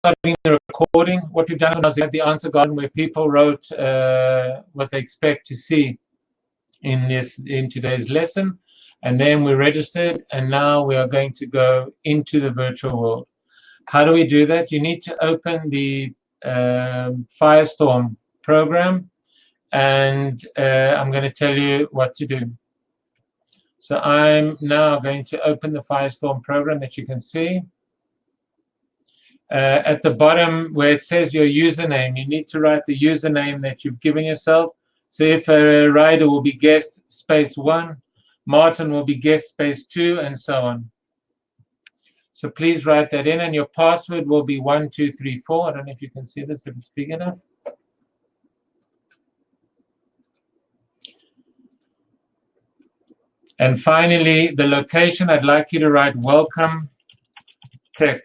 starting the recording. What we've done is we had the answer garden where people wrote what they expect to see in today's lesson, and then we registered, and now we are going to go into the virtual world. How do we do that? You need to open the Firestorm program, and I'm going to tell you what to do. So I'm now going to open the Firestorm program that you can see. At the bottom where it says your username, you need to write the username that you've given yourself. So if a rider will be guest space 1, Martin will be guest space 2, and so on. So please write that in, and your password will be 1234. I don't know if you can see this, if it's big enough. And finally, the location, I'd like you to write welcome tech.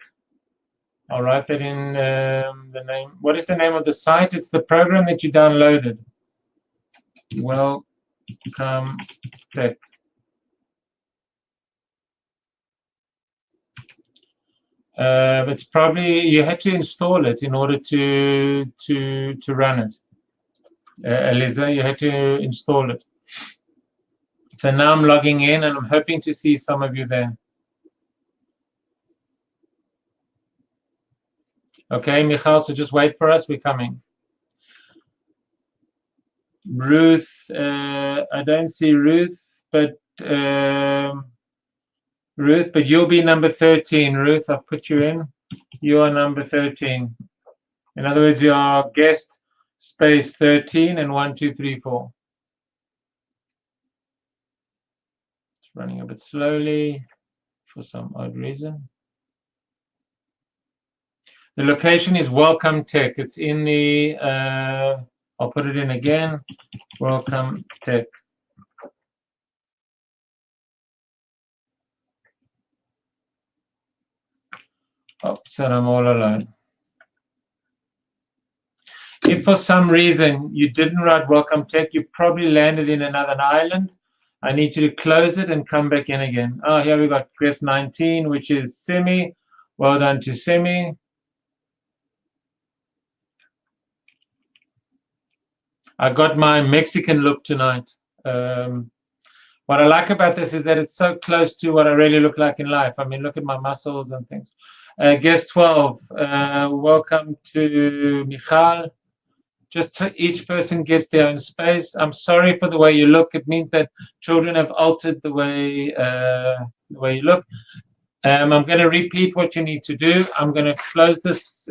I'll write that in the name. What is the name of the site? It's the program that you downloaded. Welcome tech. It's probably, you had to install it in order to run it. Eliza, you had to install it. So now I'm logging in, and I'm hoping to see some of you there. Okay, Michal, so just wait for us. We're coming. Ruth, I don't see Ruth, but you'll be number 13, Ruth. I've put you in. You are number 13. In other words, you are guest space 13 and 1, 2, 3, 4. It's running a bit slowly for some odd reason. The location is Welcome Tech. It's in the, I'll put it in again, Welcome Tech. Oh, so I'm all alone. If for some reason you didn't write Welcome Tech, you probably landed in another island. I need you to close it and come back in again. Oh, here we got guest 19, which is Simi. Well done to Simi. I got my Mexican look tonight. What I like about this is that it's so close to what I really look like in life. I mean, look at my muscles and things. Guest 12, welcome to Michal. Just each person gets their own space. I'm sorry for the way you look. It means that children have altered the way you look. I'm going to repeat what you need to do. I'm going to close this.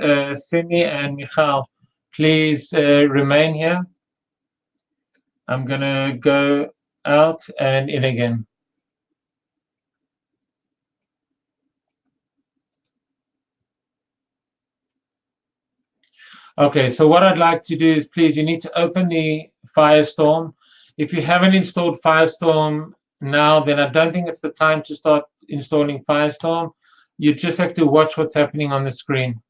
Simi and Michal, please remain here. I'm going to go out and in again. Okay, so what I'd like to do is, please, you need to open the Firestorm. If you haven't installed Firestorm now, then I don't think it's the time to start installing Firestorm. You just have to watch what's happening on the screen.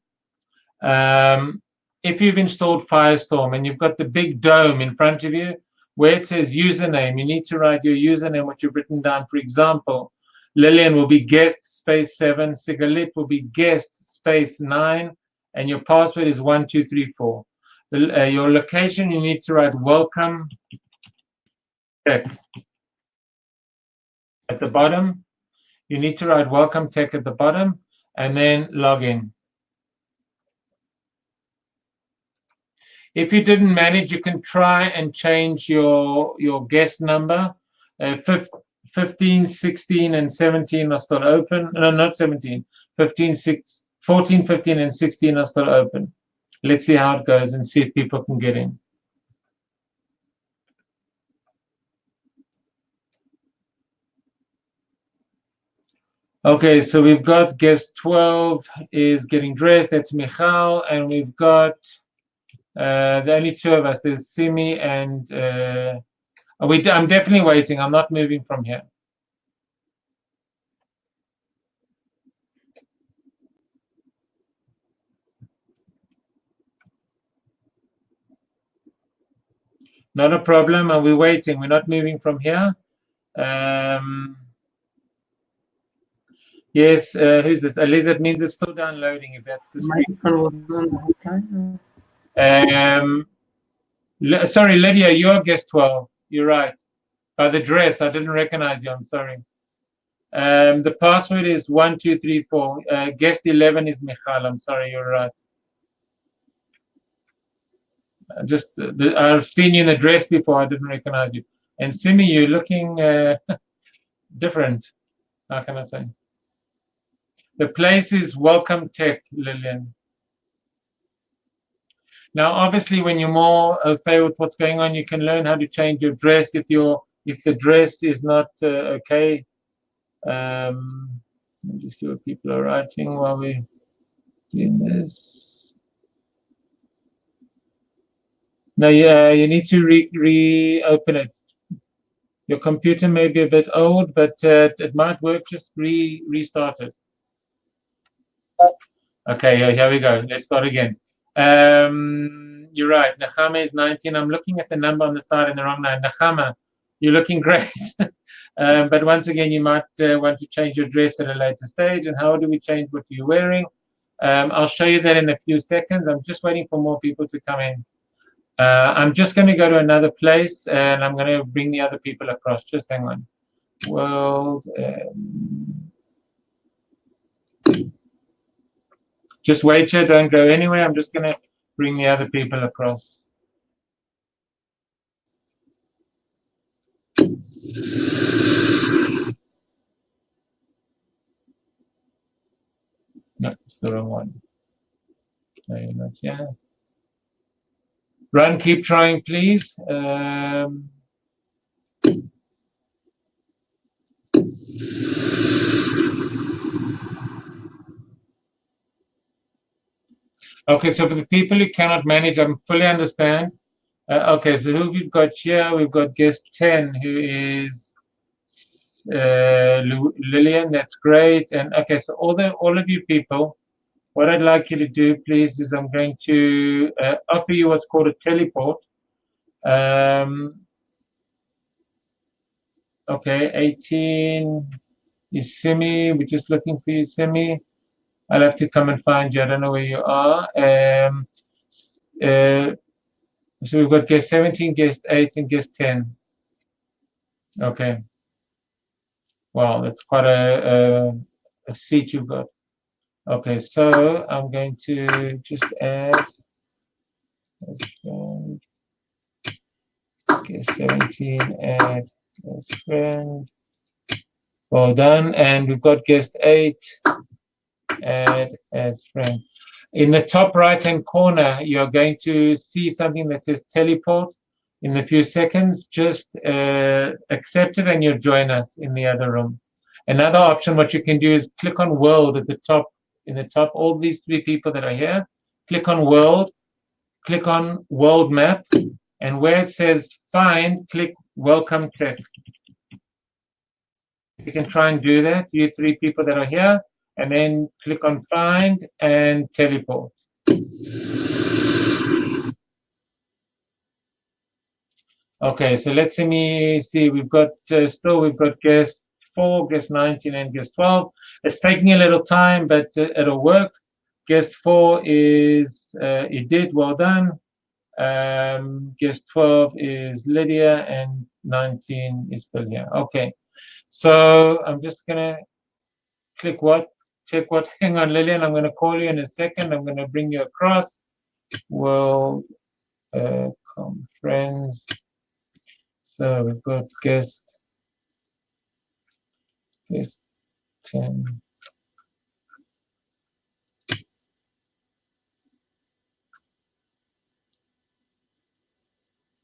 If you've installed Firestorm and you've got the big dome in front of you, where it says username, you need to write your username, what you've written down. For example, Lillian will be guest space 7, Sigalit will be guest space 9, and your password is 1, 2, 3, 4. Your location, you need to write welcome tech. At the bottom, you need to write welcome tech at the bottom, and then log in. If you didn't manage, you can try and change your guest number. 15, 16, and 17 are still open. No, not 17. 15, 14, 15, and 16 are still open. Let's see how it goes and see if people can get in. Okay, so we've got guest 12 is getting dressed. That's Michal, and we've got the only two of us. There's Simi and I'm definitely waiting. I'm not moving from here. Not a problem. And we're waiting. We're not moving from here. Yes, who's this? Liz, it means it's still downloading if that's the screen. Michael was on the whole time. Sorry, Lydia, you're guest 12. You're right. By the dress, I didn't recognize you. I'm sorry. The password is 1234. Guest 11 is Michal. I'm sorry, you're right. I've seen you in the dress before. I didn't recognize you. And Simi, you're looking different. How can I say? The place is Welcome Tech, Lillian. Now, obviously, when you're more familiar with what's going on, you can learn how to change your dress if the dress is not okay. Let me just see what people are writing while we're doing this. No, yeah, you need to reopen it. Your computer may be a bit old, but it might work. Just restart it. Okay, here we go. Let's start again. You're right. Nechama is 19. I'm looking at the number on the side in the wrong line. Nechama, you're looking great. But once again, you might want to change your dress at a later stage. And how do we change what you're wearing? I'll show you that in a few seconds. I'm just waiting for more people to come in. I'm just going to go to another place and I'm going to bring the other people across. Just hang on. World. Just wait here. Don't go anywhere. I'm just going to bring the other people across. No, it's the wrong one. No, you're not here. Run, keep trying, please. Okay, so for the people who cannot manage, I fully understand. Okay, so who we've got here? We've got guest 10, who is Lillian. That's great. And okay, so all of you people, what I'd like you to do, please, is I'm going to offer you what's called a teleport. Okay, 18 is Simi. We're just looking for you, Simi. I'll have to come and find you. I don't know where you are. So we've got guest 17, guest 8, and guest 10. Okay. Wow, that's quite a seat you've got. Okay, so I'm going to just add guest 17, add guest friend. Well done. And we've got guest 8, add as friend. In the top right-hand corner, you're going to see something that says teleport. In a few seconds, just accept it and you'll join us in the other room. Another option, what you can do is click on world at the top. In the top, all these 3 people that are here, click on world map, and where it says find, click welcome text. You can try and do that, you 3 people that are here, and then click on find and teleport. Okay, so let's see. We've got we've got guest 4, guest 19, and guest 12. It's taking a little time, but it'll work. Guest 4 is Edith. Well done. Guest 12 is Lydia, and 19 is still here. Okay, so I'm just gonna check what. Hang on, Lillian. I'm gonna call you in a second. I'm gonna bring you across. World conference. So we've got guest 10.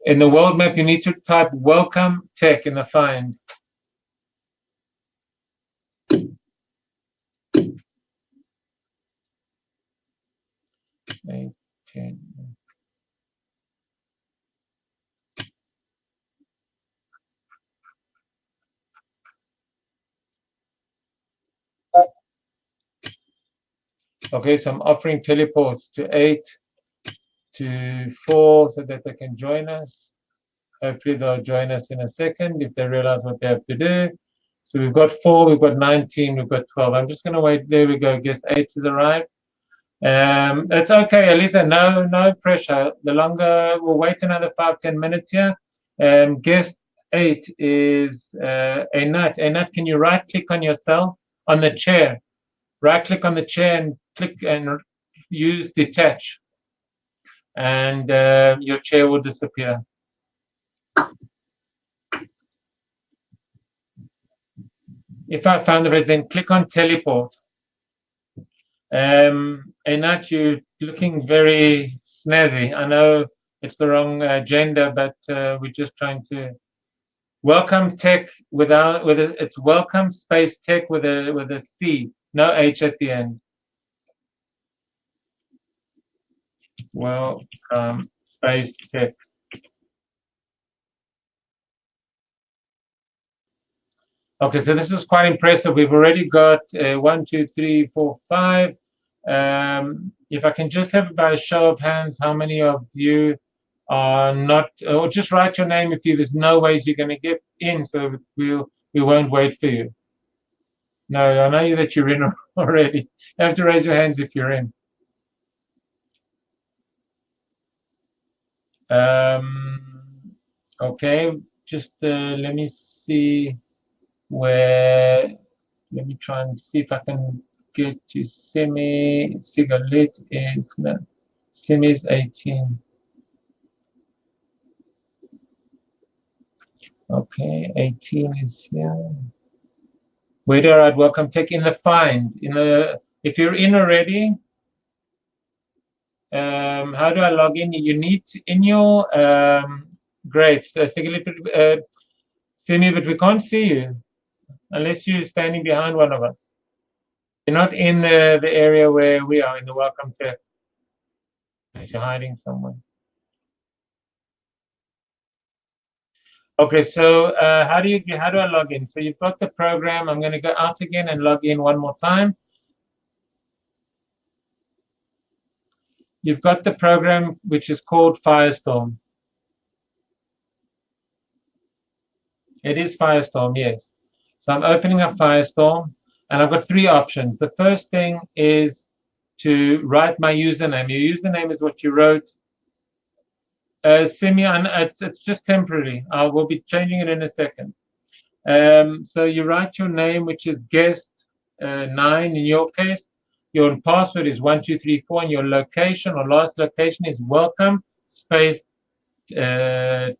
In the world map, you need to type welcome tech in the find. 8, 10. Okay, so I'm offering teleports to 8, to 4, so that they can join us. Hopefully they'll join us in a second if they realize what they have to do. So we've got 4, we've got 19, we've got 12. I'm just going to wait. There we go. Guest 8 has arrived. It's okay, Elisa. No pressure. The longer we'll wait another 5-10 minutes here. Guest 8 is Einat. Einat, can you right click on yourself on the chair? Right click on the chair and click and use detach, and your chair will disappear. If I found the rest, then click on teleport. Einat, you're looking very snazzy. I know it's the wrong gender, but we're just trying to welcome tech it's welcome space tech with a C, no H at the end. Welcome space tech. Okay, so this is quite impressive. We've already got 1, 2, 3, 4, 5. If I can just have by a show of hands, how many of you are not, or just write your name if there's no ways you're going to get in, so we won't wait for you. No, I know that you're in already. You have to raise your hands if you're in. Okay, just let me see where. Let me try and see if I can get to Simi. Sigalit is no, Simi is 18. Okay, 18 is here. Where do I welcome tech in the find? If you're in already, how do I log in? You need in your great. Simi, but we can't see you unless you're standing behind one of us. You're not in the area where we are in the welcome tech. You're hiding somewhere. Okay, so how do I log in? So you've got the program. I'm going to go out again and log in one more time. You've got the program which is called Firestorm. It is Firestorm, yes. So I'm opening up Firestorm, and I've got 3 options. The first thing is to write my username. Your username is what you wrote. It's just temporary. I will be changing it in a second. So you write your name, which is guest 9 in your case. Your password is 1234, and your location or last location is welcome space tech.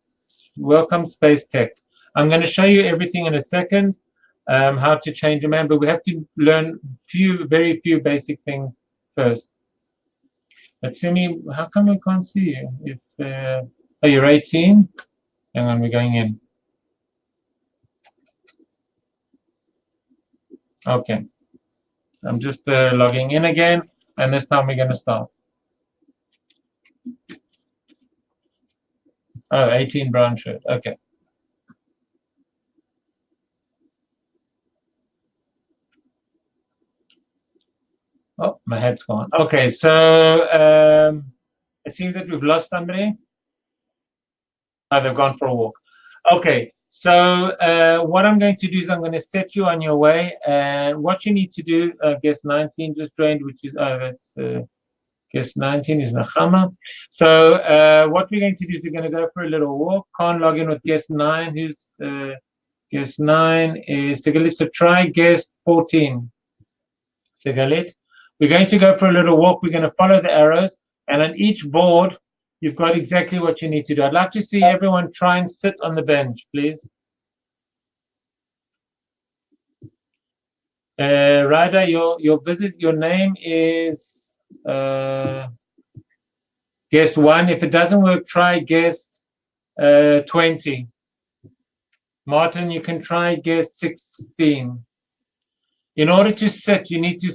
I'm going to show you everything in a second, how to change a man, but we have to learn very few basic things first. But Simi, how come we can't see you? If oh, you're 18. Hang on, we're going in. Okay. I'm just logging in again, and this time we're going to start. Oh, 18 brown shirt. Okay. Oh, my head's gone. Okay, so it seems that we've lost somebody. Oh, they've gone for a walk. Okay, so what I'm going to do is I'm going to set you on your way, and what you need to do, guest 19 just joined, which is, that's guest 19 is Nahama. So what we're going to do is we're going to go for a little walk. Can't log in with guest 9, who's guest 9 is Sigalit. So try guest 14, Sigalit. We're going to go for a little walk. We're going to follow the arrows, and on each board, you've got exactly what you need to do. I'd like to see everyone try and sit on the bench, please. Rada, your name is guest 1. If it doesn't work, try guest 20. Martin, you can try guest 16. In order to sit, you need to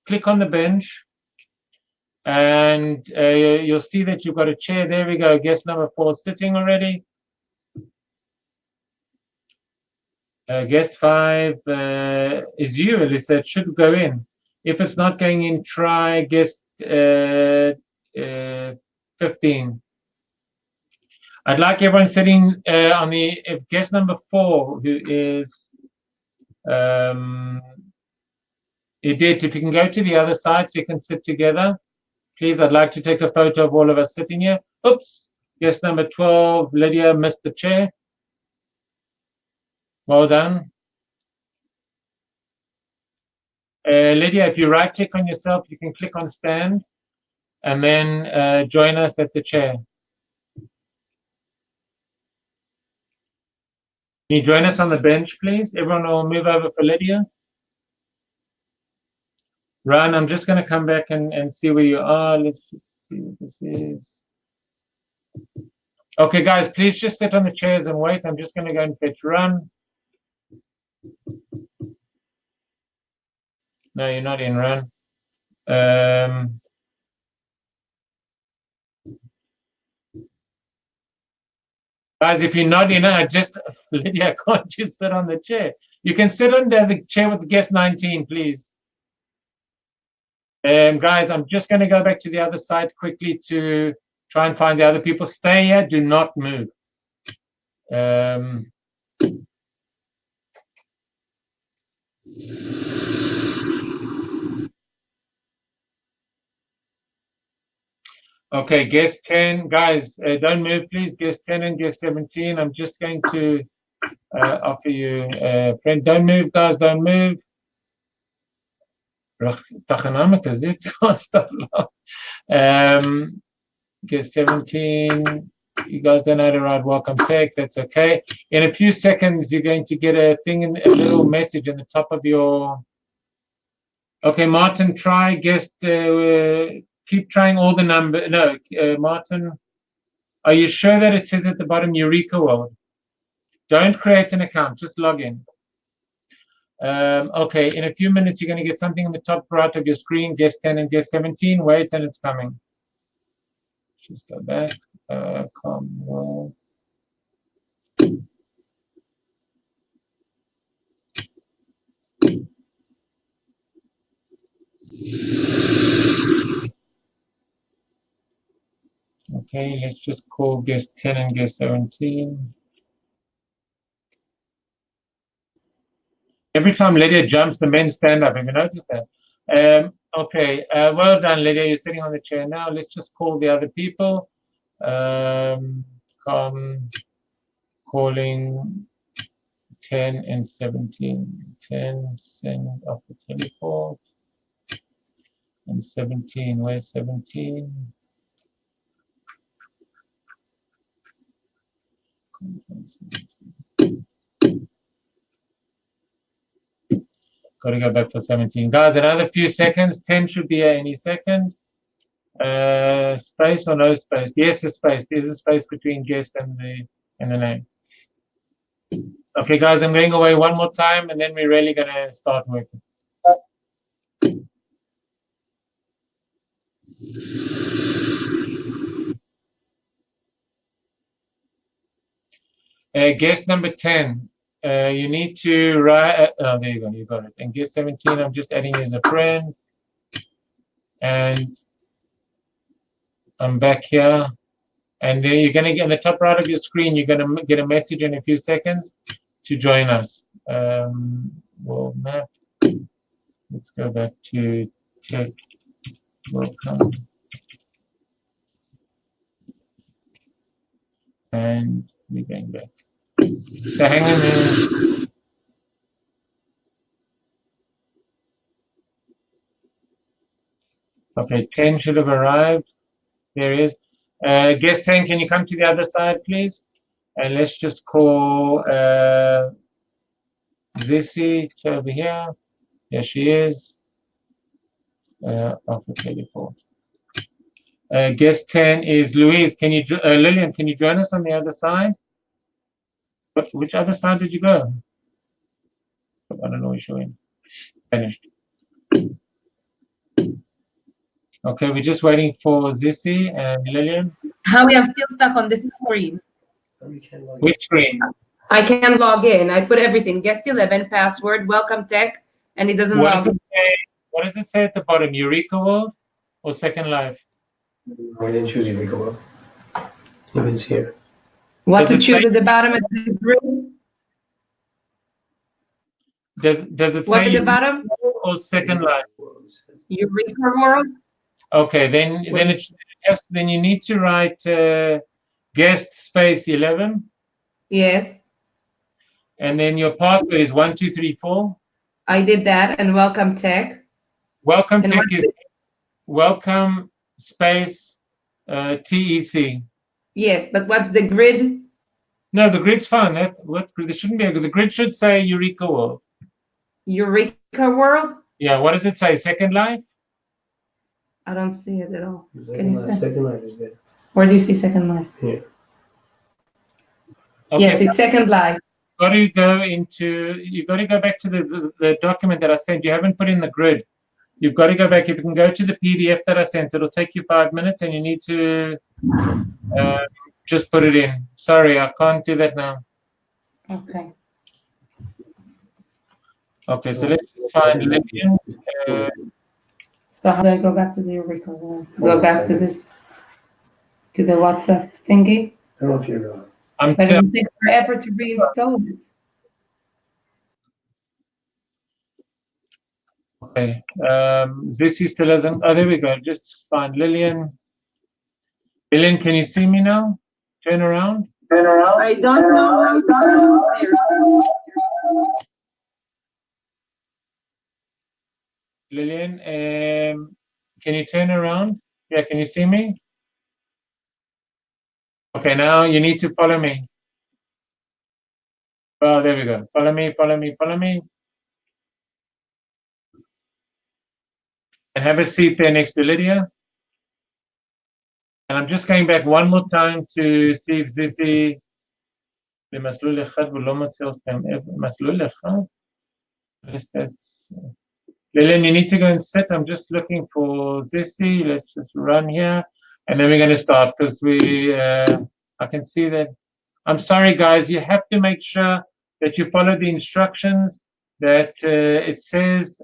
click on the bench, and you'll see that you've got a chair. There we go. Guest number 4 sitting already. Guest 5 is you, Alyssa. It should go in. If it's not going in, try guest 15. I'd like everyone sitting on the guest number 4, who is Edith, if you can go to the other side so you can sit together. Please, I'd like to take a photo of all of us sitting here. Oops. Guest number 12, Lydia, missed the chair. Well done. Lydia, if you right-click on yourself, you can click on stand and then join us at the chair. Can you join us on the bench, please? Everyone will move over for Lydia. Ryan, I'm just going to come back and see where you are. Let's just see what this is. Okay, guys, please just sit on the chairs and wait. I'm just going to go and fetch Run. No, you're not in Run. Guys, if you're not in, Lydia, can't just sit on the chair. You can sit on the chair with guest 19, please. Guys, I'm just going to go back to the other side quickly to try and find the other people. Stay here, do not move. Okay, guest 10, guys, don't move, please. Guest 10 and guest 17. I'm just going to offer you a friend. Don't move, guys, don't move. Guest 17, you guys don't know how to write welcome tech, that's okay. In a few seconds, you're going to get a thing, a little message in the top of your. Okay, Martin, try guest. Keep trying all the number. No, Martin, are you sure that it says at the bottom Eureka World? Don't create an account, just log in. Okay, in a few minutes, you're going to get something in the top right of your screen, guest 10 and guest 17. Wait, and it's coming. Just go back. World. Okay, let's just call guest 10 and guest 17. Every time Lydia jumps, the men stand up. Have you noticed that? Okay, well done, Lydia. You're sitting on the chair now. Let's just call the other people. Calling 10 and 17. 10, send off the teleport. And 17, where's 17? Got to go back for 17. Guys, another few seconds. 10 should be here any second. Space or no space? Yes, a space. There's a space between guest and the name. Okay, guys, I'm going away one more time, and then we're really going to start working. Guest number 10. You need to write. Oh, there you go. You got it. And guest 17, I'm just adding you as a friend. And I'm back here. And then you're going to get in the top right of your screen, you're going to get a message in a few seconds to join us. World map. Let's go back to tech. Welcome. And we're going back. So hang on there. Okay, 10 should have arrived. There is. Guest 10, can you come to the other side, please? And let's just call Zissy to over here. There she is. Off the teleport. Guest 10 is Louise. Can you, Lillian, can you join us on the other side? Which other side did you go? I don't know which way. Finished. Okay, we're just waiting for Zissy and Lillian. Howie, I'm still stuck on this screen. Which screen? I can't log in. I put everything. Guest 11, password, welcome tech, and it doesn't log in. What does it say at the bottom? Eureka World or Second Life? We didn't choose Eureka World. It's here. What to choose at the bottom of the screen? Does it What say at the bottom? or Second Life? Eureka World. Okay, then then you need to write guest space 11, Yes, and then your password is 1234. I did that. And welcome tech. Welcome And tech what's is welcome space TEC. Yes, but what's the grid? No, the grid's fine. There shouldn't be the grid should say Eureka World. Eureka World? Yeah, what does it say? Second Life? I don't see it at all. Second Life is there. Where do you see Second Life? Here. Okay, Yes, it's Second Life. you've got to go back to the document that I sent. You haven't put in the grid. You've got to go back. If you can go to the PDF that I sent, it'll take you 5 minutes, and you need to just put it in. Sorry, I can't do that now. Okay. Okay, so let's just find Lillian. So how do I go back to the Eureka World? Go back to this, to the WhatsApp thingy? I don't know if you're. But it will take forever to reinstall it. Okay, this is still hasn't. Oh, there we go. Just find Lillian. Lillian, can you see me now? Turn around. I don't know how to Lillian, can you turn around? Yeah, can you see me? Okay, now you need to follow me. Oh, there we go. Follow me, follow me, follow me. And have a seat there next to Lydia. And I'm just going back one more time to see if Zizi. Lillian, you need to go and sit. I'm just looking for Zizi. Let's just run here. And then we're going to start because I can see that. I'm sorry, guys. You have to make sure that you follow the instructions that it says.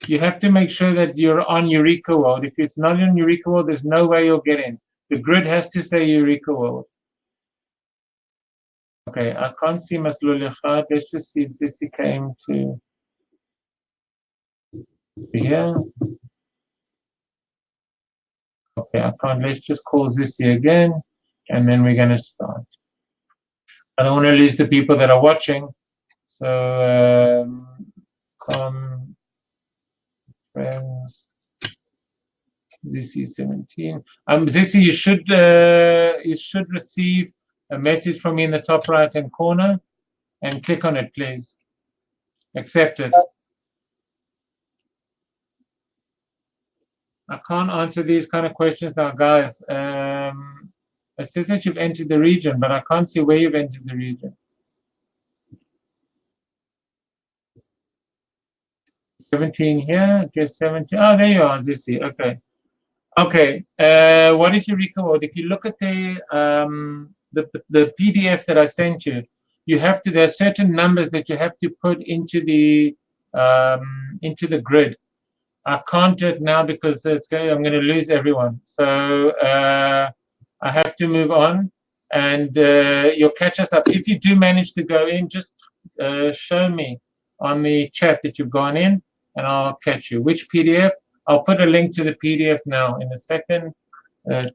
You have to make sure that you're on Eureka World. If it's not on Eureka World, there's no way you'll get in. The grid has to say Eureka World. Okay, I can't see Maslulecha. Let's just see if Zizi came to here. Okay, I can't. Let's just call Zizi again, and then we're going to start. I don't want to lose the people that are watching. So, come, friends. Zizi 17. Zizi, you should receive a message from me in the top right hand corner, and click on it, please. Accept it. I can't answer these kind of questions now, guys. It says that you've entered the region, but I can't see where you've entered the region. 17 here, just 17. Oh, there you are, Zizi. Okay. Okay. What is Eureka World? If you look at the PDF that I sent you, you have to. There are certain numbers that you have to put into the grid. I can't do it now because I'm going to lose everyone. So I have to move on, and you'll catch us up. If you do manage to go in, just show me on the chat that you've gone in, and I'll catch you. Which PDF? I'll put a link to the PDF now in a second. The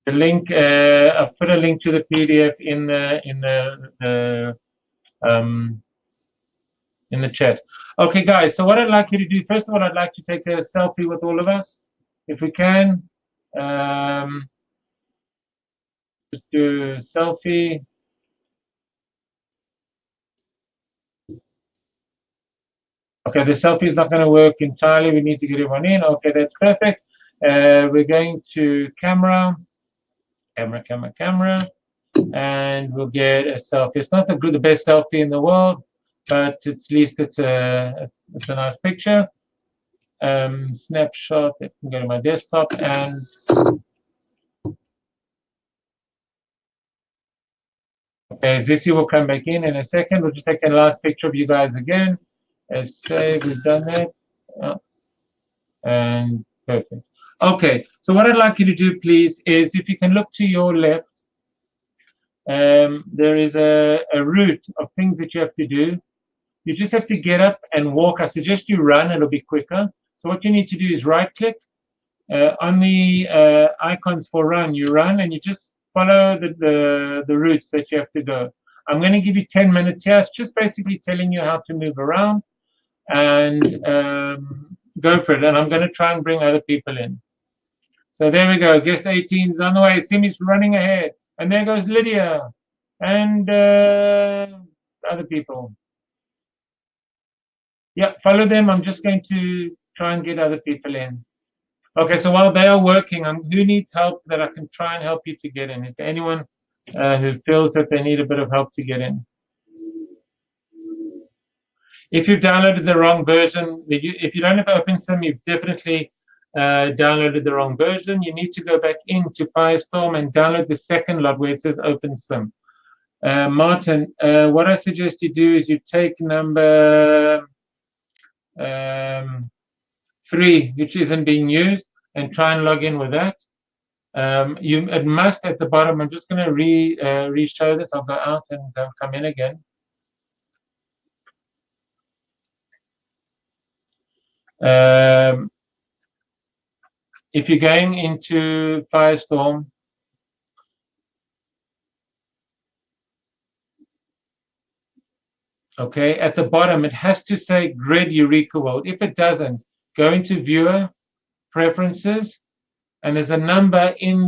link. I'll put a link to the PDF in the chat. Okay, guys. So what I'd like you to do, first of all, I'd like to take a selfie with all of us, if we can. Just do a selfie. Okay, the selfie is not going to work entirely. We need to get everyone in. Okay, that's perfect. We're going to camera, and we'll get a selfie. It's not the best selfie in the world, but at least it's a nice picture. Snapshot. I can go to my desktop and. Okay, Zizi will come back in a second. We'll just take a last picture of you guys again. Let's say we've done that. And perfect. Okay, so what I'd like you to do, please, is if you can look to your left, there is a route of things that you have to do. You just have to get up and walk. I suggest you run, it'll be quicker. So what you need to do is right-click on the icons for run. You run and you just follow the routes that you have to go. I'm going to give you 10 minutes here. It's just basically telling you how to move around and go for it. And I'm going to try and bring other people in. So there we go. Guest 18 is on the way. Simi's running ahead. And there goes Lydia and other people. Yeah, follow them. I'm just going to try and get other people in. Okay, so while they are working, who needs help that I can try and help you to get in? Is there anyone who feels that they need a bit of help to get in? If you've downloaded the wrong version, if you don't have OpenSim, you've definitely downloaded the wrong version. You need to go back into Firestorm and download the second lot where it says OpenSim. Martin, what I suggest you do is you take number 3, which isn't being used, and try and log in with that. It must at the bottom. I'm just going to re-show this. I'll go out and come in again. If you're going into Firestorm, okay, at the bottom it has to say Grid Eureka World. If it doesn't, go into Viewer, Preferences, and there's a number in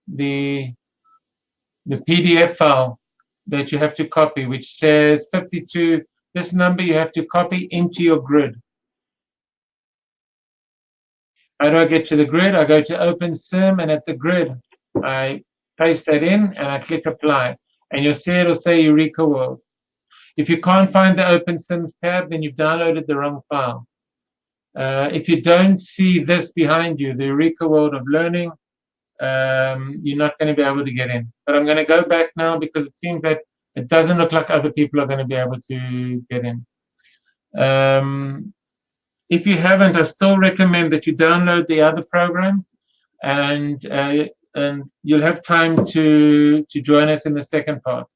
the PDF file that you have to copy, which says 52. This number you have to copy into your grid. How do I get to the grid? I go to OpenSim, and at the grid, I paste that in, and I click Apply. And you'll see it'll say Eureka World. If you can't find the OpenSims tab, then you've downloaded the wrong file. If you don't see this behind you, the Eureka World of Learning, you're not going to be able to get in. But I'm going to go back now because it seems that it doesn't look like other people are going to be able to get in. If you haven't, I still recommend that you download the other program, and you'll have time to join us in the second part,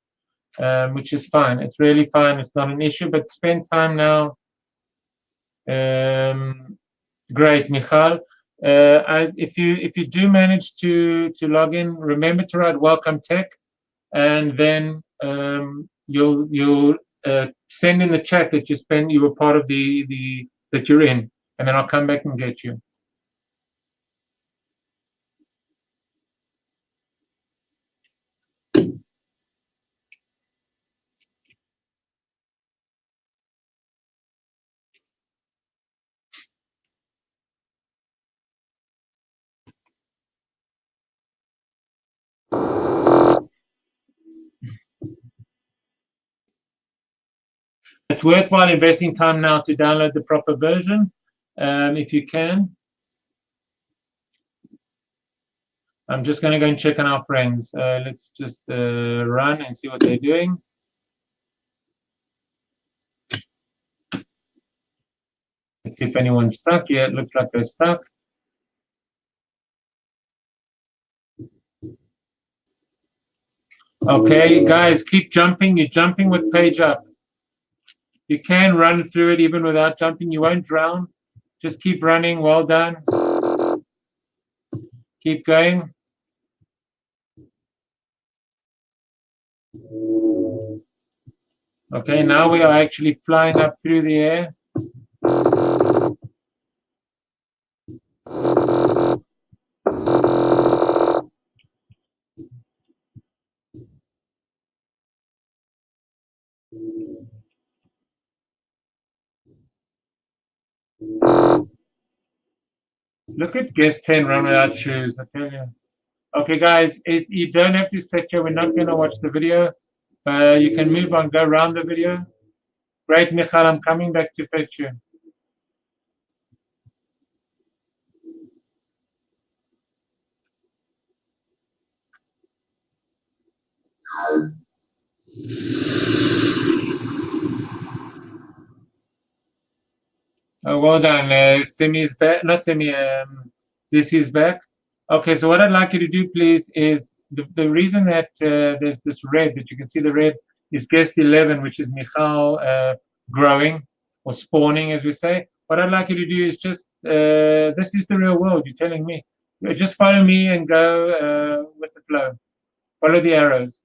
which is fine. It's really fine. It's not an issue, but spend time now. Great, Michal. If you do manage to log in, remember to write welcome tech, and then you'll send in the chat that you were part of that you're in, and then I'll come back and get you. It's worthwhile investing time now to download the proper version, if you can. I'm just going to go and check on our friends. Let's just run and see what they're doing. Let's see if anyone's stuck. Yeah, it looks like they're stuck. Okay, guys, keep jumping. You're jumping with page up. You can run through it even without jumping. You won't drown. Just keep running. Well done. Keep going. Okay, now we are actually flying up through the air. Look at guest 10 run without shoes, I tell you. Okay, guys, you don't have to sit here. We're not going to watch the video. You can move on, go around the video. Great, Michal, I'm coming back to fetch you. Well done. Simi's back. Not Simi. This is back. Okay, so what I'd like you to do, please, is the reason that there's this red, that you can see the red, is guest 11, which is Michal growing or spawning, as we say. What I'd like you to do is just, this is the real world, you're telling me. Just follow me and go with the flow. Follow the arrows.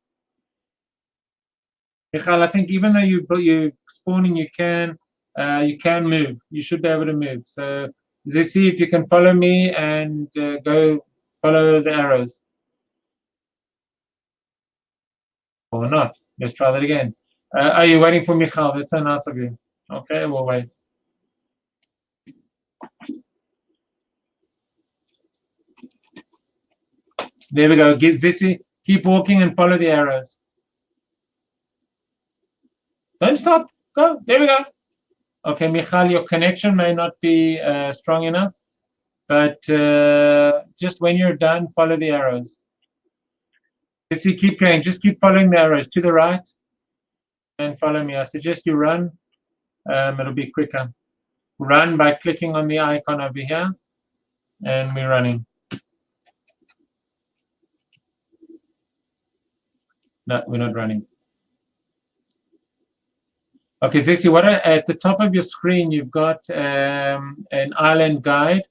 Michal, I think even though you're spawning, you can move. You should be able to move. So let's see if you can follow me and go follow the arrows. Or not. Let's try that again. Are you waiting for Michal? That's so nice of you. Okay, we'll wait. There we go. Zissy, keep walking and follow the arrows. Don't stop. Go. There we go. Okay, Michal, your connection may not be strong enough, but just when you're done, follow the arrows. Zissy, keep going. Just keep following the arrows to the right and follow me. I suggest you run. It'll be quicker. Run by clicking on the icon over here, and we're running. No, we're not running. Okay, Zissy, at the top of your screen, you've got an island guide,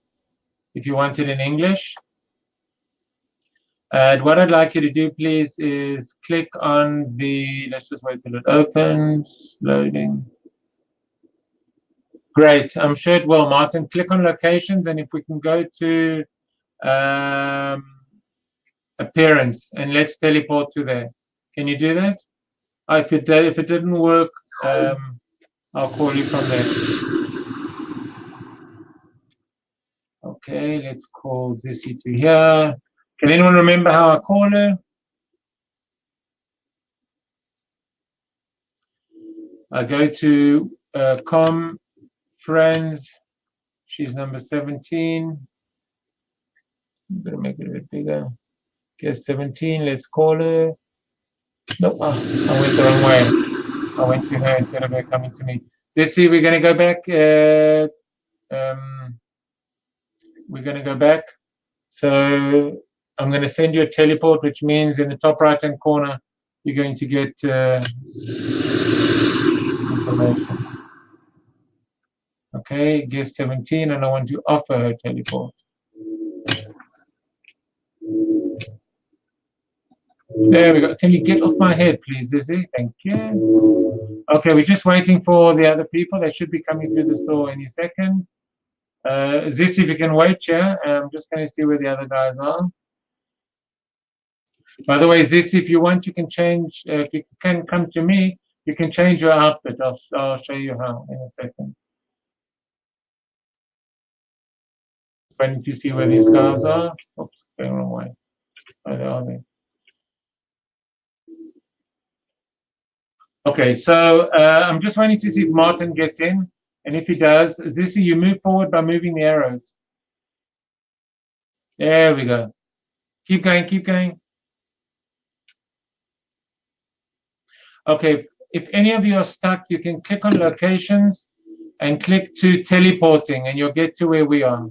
if you want it in English. What I'd like you to do, please, is click on the, let's just wait till it opens, loading. Great, I'm sure it will. Martin, click on locations, and if we can go to appearance, and let's teleport to there. Can you do that? If it didn't work, I'll call you from there. Okay, let's call Zissy to here. Can anyone remember how I call her? I go to com friends. She's number 17. I'm gonna make it a bit bigger. Guess 17. Let's call her. No, I went the wrong way. I went to her instead of her coming to me. Zissy, we're gonna go back. We're gonna go back. So I'm going to send you a teleport, which means in the top right-hand corner, you're going to get information. Okay, guest 17, and I want to offer her teleport. There we go. Can you get off my head, please, Zissy? Thank you. Okay, we're just waiting for the other people. They should be coming through this door any second. Zissy, if you can wait here, I'm just going to see where the other guys are. By the way, Zissy, if you want, you can change. If you can come to me, you can change your outfit. I'll show you how in a second. Waiting to see where these guys are. Oops, going the wrong way. Where are they? Okay, so I'm just waiting to see if Martin gets in, and if he does, Zissy, you move forward by moving the arrows. There we go. Keep going, keep going. Okay, if any of you are stuck, you can click on locations and click to teleporting, and you'll get to where we are.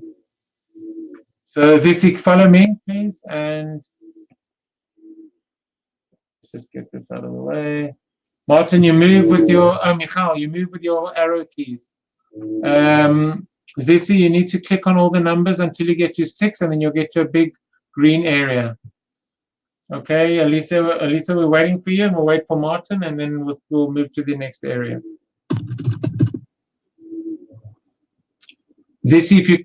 So Zissy, follow me, please, and just get this out of the way. Martin, you move with your, Michal, you move with your arrow keys. Zissy, you need to click on all the numbers until you get to 6, and then you'll get to a big green area. Okay, Elisa, we're waiting for you, and we'll wait for Martin, and then we'll move to the next area. Zissy, if you,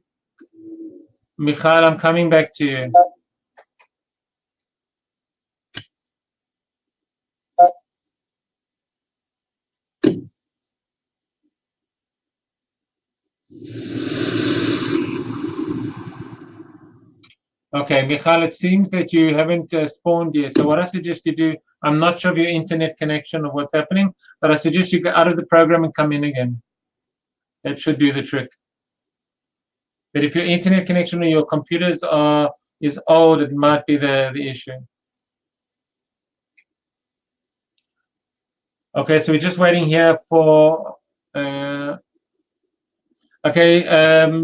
Michal, I'm coming back to you. Okay, Michal, it seems that you haven't spawned yet. So what I suggest you do, I'm not sure of your internet connection or what's happening, but I suggest you go out of the program and come in again. That should do the trick. But if your internet connection or your computers is old, it might be the issue. Okay, so we're just waiting here for Okay,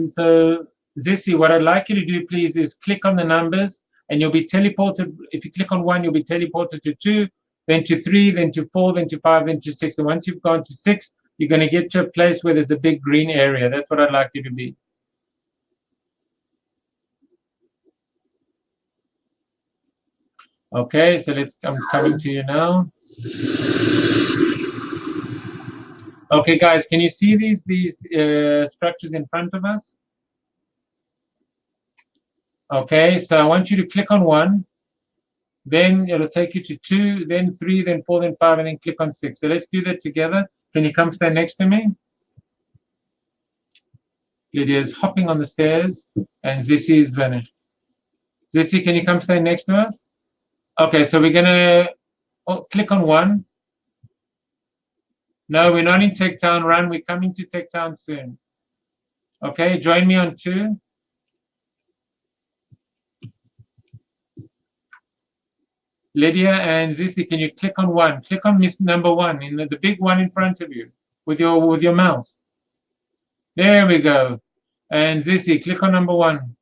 so Zissy, what I'd like you to do, please, is click on the numbers and you'll be teleported. If you click on 1, you'll be teleported to 2, then to 3, then to 4, then to 5, then to 6. And once you've gone to 6, you're going to get to a place where there's a big green area. That's what I'd like you to be. Okay, so I'm coming to you now. Okay, guys, can you see these structures in front of us? Okay, so I want you to click on 1, then it'll take you to 2, then 3, then 4, then 5, and then click on 6. So let's do that together. Can you come stand next to me? Lydia's hopping on the stairs, and Zissy is vanished. Zissy, can you come stand next to us? Okay, so we're gonna click on 1. No, we're not in Tech Town. Run, we're coming to Tech Town soon. Okay, join me on 2. Lydia and Zissy, can you click on 1? Click on number 1, in the big one in front of you with your mouse. There we go. And Zissy, click on number 1.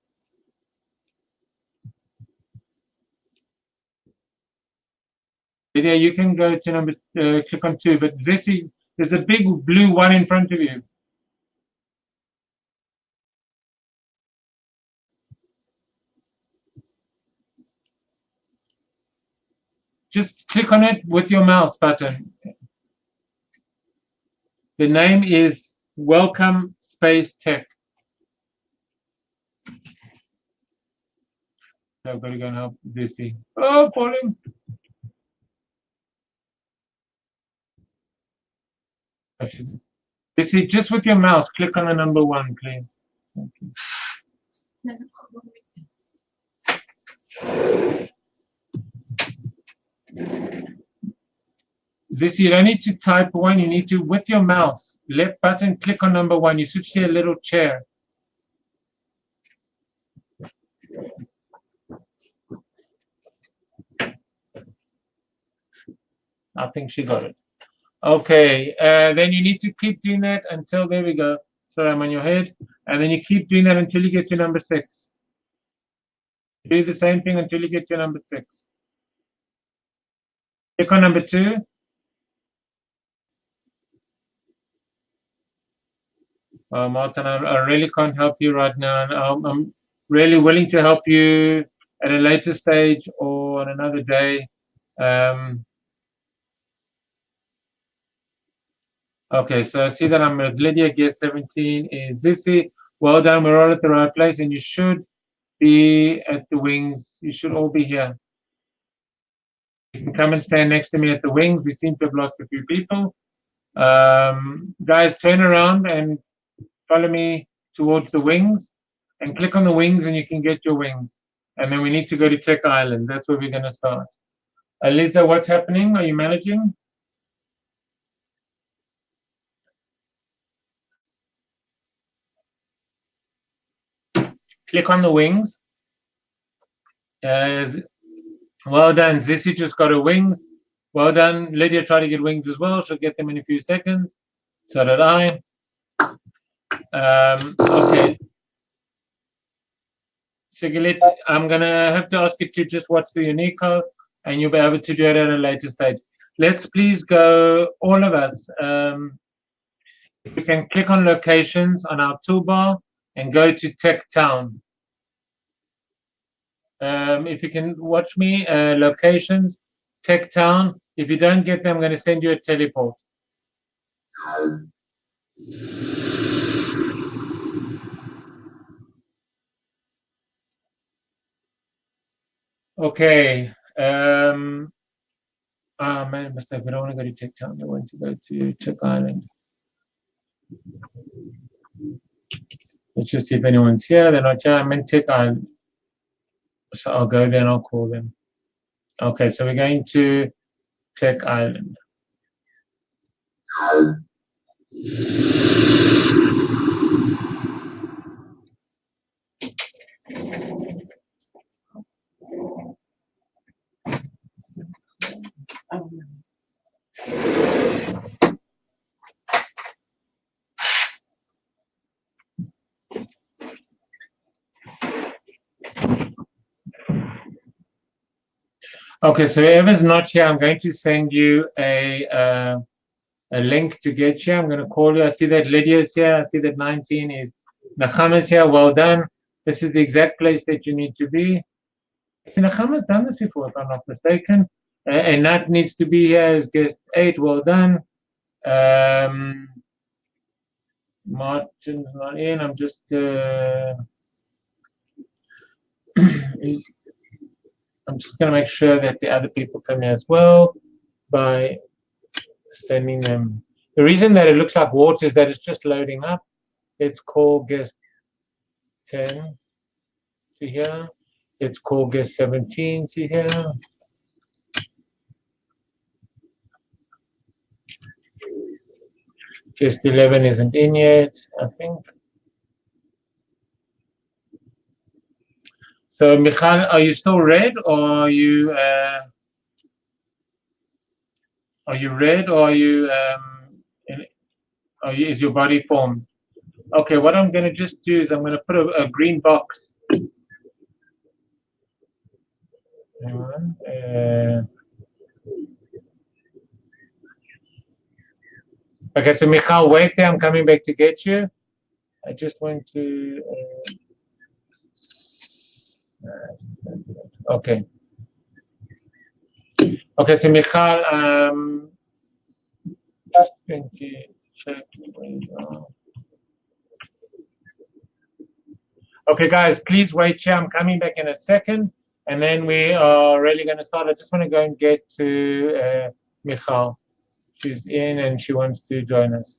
Lydia, you can go to click on 2, but Zissy, there's a big blue 1 in front of you. Just click on it with your mouse button. The name is Welcome Space Tech. I've got to go and help Zissy. Oh, Pauline. Zissy, just with your mouse, click on the number 1, please. Thank you. Zissy, you don't need to type 1, you need to, with your mouse, left button, click on number 1. You should see a little chair. I think she got it. Okay, then you need to keep doing that until, there we go. Sorry, I'm on your head. And then you keep doing that until you get to number 6. Do the same thing until you get to number 6. Click on number 2. Martin, I really can't help you right now. I'm really willing to help you at a later stage or on another day. Okay, so I see that I'm with Lydia. Guest 17 is Zissy. Well done. We're all at the right place, and you should be at the wings. You should all be here. You can come and stand next to me at the wings. We seem to have lost a few people. Guys, turn around and follow me towards the wings and click on the wings and you can get your wings. And then we need to go to Tech Island. That's where we're going to start. Lisa, what's happening? Are you managing? Click on the wings. Well done. Zissy just got her wings. Well done. Lydia tried to get wings as well. She'll get them in a few seconds. So did I. Okay. Sigilit, I'm going to have to ask you to just watch the Unico, and you'll be able to do it at a later stage. Let's please go, all of us. If we can click on locations on our toolbar and go to Tech Town. If you can watch me, locations, Tech Town. If you don't get them, I'm going to send you a teleport. Okay. Man, mistake. We don't want to go to Tech Town. I want to go to Tech Island. Let's just see if anyone's here. They're not here. I'm in Tech Island. So I'll go there and I'll call them. Okay, so we're going to Tech Island. Okay, so whoever's not here, I'm going to send you a link to get here. I'm going to call you. I see that Lydia's here. I see that 19 is Nachama's here. Well done. This is the exact place that you need to be. Nachama's done this before, if I'm not mistaken. And Nat needs to be here as guest 8. Well done. Martin's not in. I'm just I'm just going to make sure that the other people come here as well by sending them. The reason that it looks like water is that it's just loading up. Let's call guest 10 to here. Let's call guest 17 to here. Guest 11 isn't in yet, I think. So, Michal, are you still red, or are you red, or is your body formed? Okay, what I'm going to just do is I'm going to put a green box. Hang on. Okay, so Michal, wait there. I'm coming back to get you. I just want to. Okay. Okay, so Michal, just going to check where you are. Okay, guys, please wait here. I'm coming back in a second, and then we are really going to start. I just want to go and get to Michal. She's in and she wants to join us.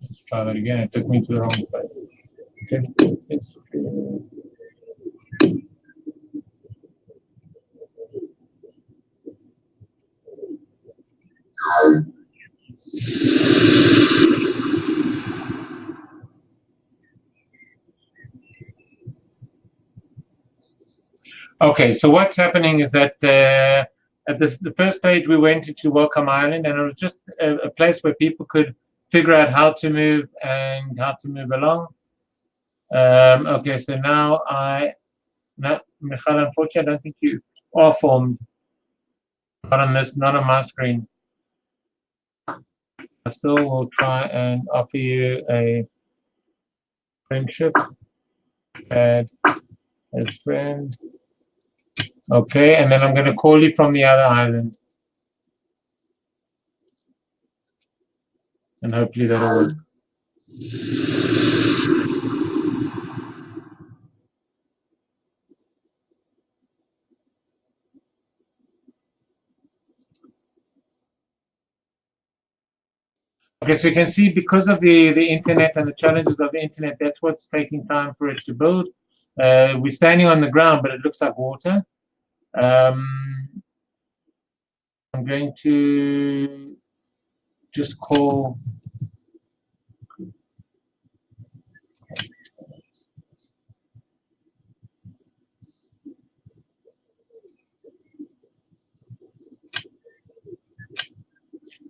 Let's try that again. It took me to the wrong place. Okay. Okay, so what's happening is that at the first stage we went into Welcome Island, and it was just a place where people could figure out how to move and how to move along. Okay, so now Michal, unfortunately, I don't think you are formed. Not on this, not on my screen. I still will try and offer you a friendship. Add as friend. Okay, and then I'm going to call you from the other island. And hopefully that'll work. Okay, so you can see because of the internet and the challenges of the internet, that's what's taking time for it to build. We're standing on the ground, but it looks like water. I'm going to just call.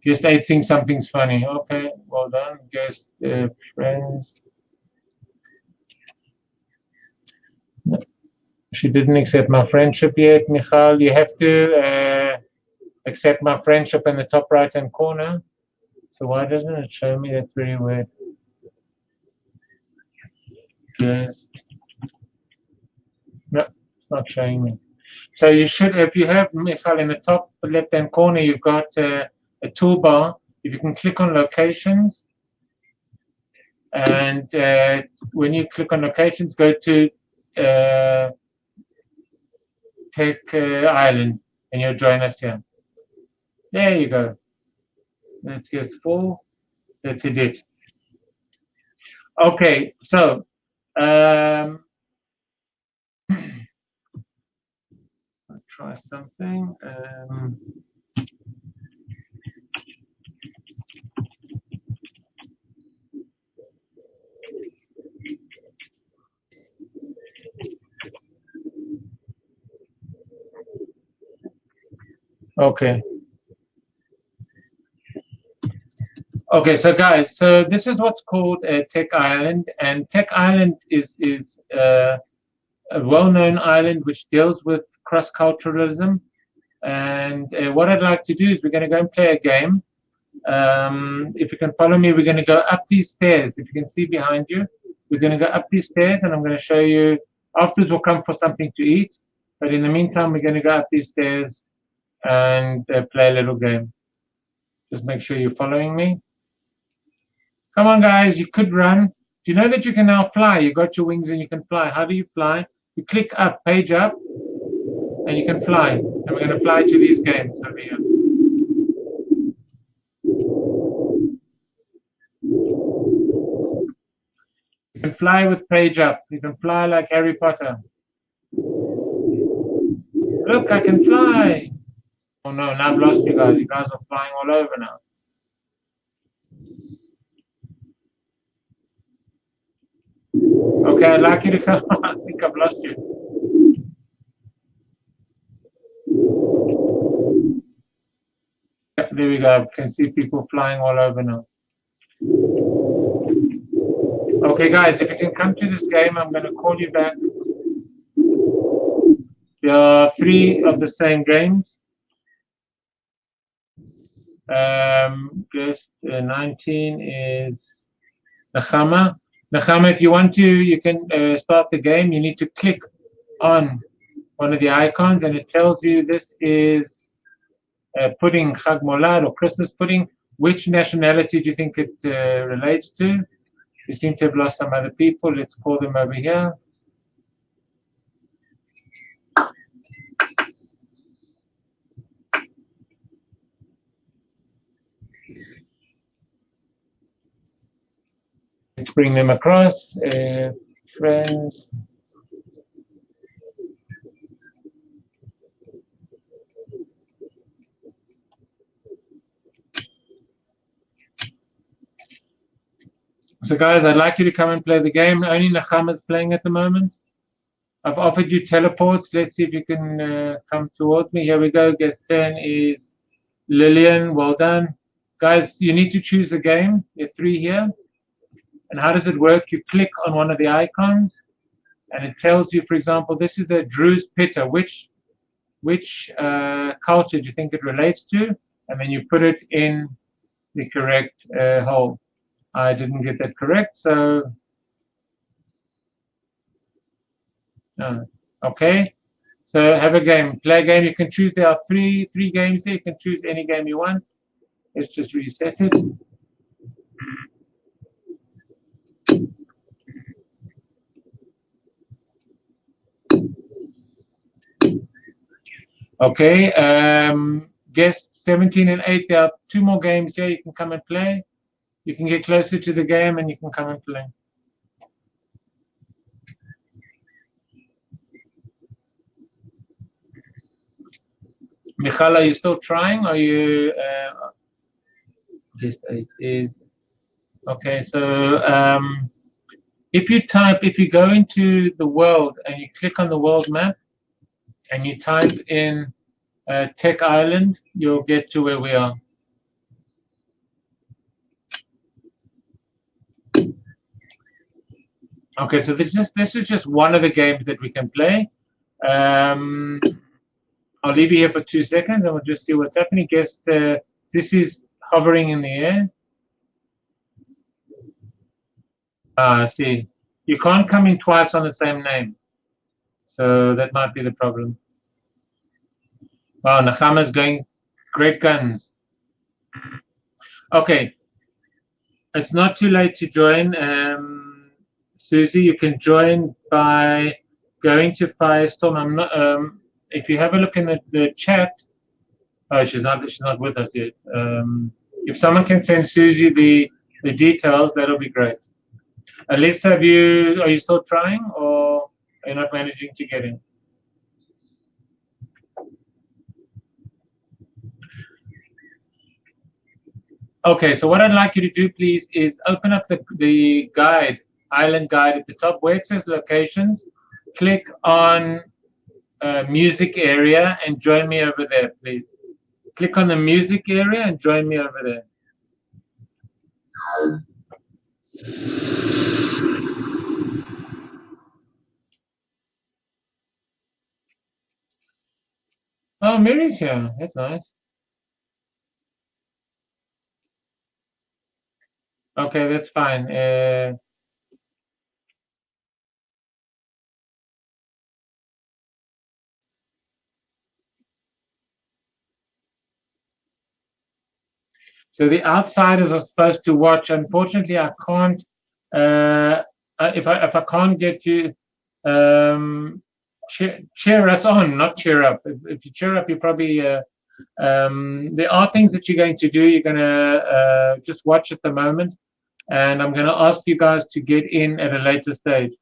Guest 8 thinks something's funny. Okay, well done. Guest friends. No, she didn't accept my friendship yet, Michal. You have to accept my friendship in the top right-hand corner. So why doesn't it show me? That's very weird. Guest. No, it's not showing me. So you should, if you have Michal in the top left-hand corner, you've got a toolbar. If you can click on locations, and when you click on locations, go to Tech Island, and you'll join us here. There you go. That's just 4. That's it. Okay, so I'll try something. Okay. Okay, so guys, so this is what's called Tech Island, and Tech Island is a well-known island which deals with cross-culturalism. And what I'd like to do is we're going to go and play a game. If you can follow me, we're going to go up these stairs. If you can see behind you, we're going to go up these stairs, and I'm going to show you. Afterwards, we'll come for something to eat. But in the meantime, we're going to go up these stairs and play a little game. Just make sure you're following me. Come on, guys, you could run. Do you know that you can now fly? You got your wings and you can fly. How do you fly? You click up, page up, and you can fly. And we're going to fly to these games over here. You can fly with page up. You can fly like Harry Potter. Look, I can fly. Oh no, now I've lost you guys. You guys are flying all over now. Okay, I'd like you to come. I think I've lost you. Yep, there we go. I can see people flying all over now. Okay, guys, if you can come to this game, I'm going to call you back. There are 3 of the same games. Just 19 is Nechama. Nechama, if you want to, you can start the game. You need to click on one of the icons, and it tells you this is pudding, Chag Molad, or Christmas pudding. Which nationality do you think it relates to? We seem to have lost some other people. Let's call them over here. Let's bring them across. Friends. So guys, I'd like you to come and play the game. Only Nechama is playing at the moment. I've offered you teleports. Let's see if you can come towards me. Here we go. Guest 10 is Lillian. Well done. Guys, you need to choose a game. There are 3 here. And how does it work? You click on one of the icons, and it tells you, for example, this is the Druze Pitta. Which culture do you think it relates to? And then you put it in the correct hole. I didn't get that correct, so okay. So have a game, play a game. You can choose. There are three games here. You can choose any game you want. Let's just reset it. Okay. Guest 17 and 8. There are 2 more games here. You can come and play. You can get closer to the game and you can come and play. Michal, are you still trying? Are you just 8 is okay? So if you go into the world and you click on the world map and you type in Tech Island, you'll get to where we are. Okay, so this is just one of the games that we can play. I'll leave you here for 2 seconds and we'll just see what's happening. Guess this is hovering in the air. See, you can't come in twice on the same name. So that might be the problem. Wow, Nechama's going great guns. Okay, it's not too late to join. Susie, you can join by going to Firestorm. I'm not. If you have a look in the chat, oh, she's not with us yet. If someone can send Susie the details, that'll be great. Alyssa, are you still trying, or are you not managing to get in? Okay, so what I'd like you to do, please, is open up the guide, island guide at the top where it says locations. Click on music area and join me over there, please. Click on the music area and join me over there. Oh, Mary's here. That's nice. Okay, that's fine. So the outsiders are supposed to watch. Unfortunately, I can't. If I can't get you, cheer us on, not cheer up. If you cheer up, you probably. There are things that you're going to do. You're going to just watch at the moment, and I'm going to ask you guys to get in at a later stage,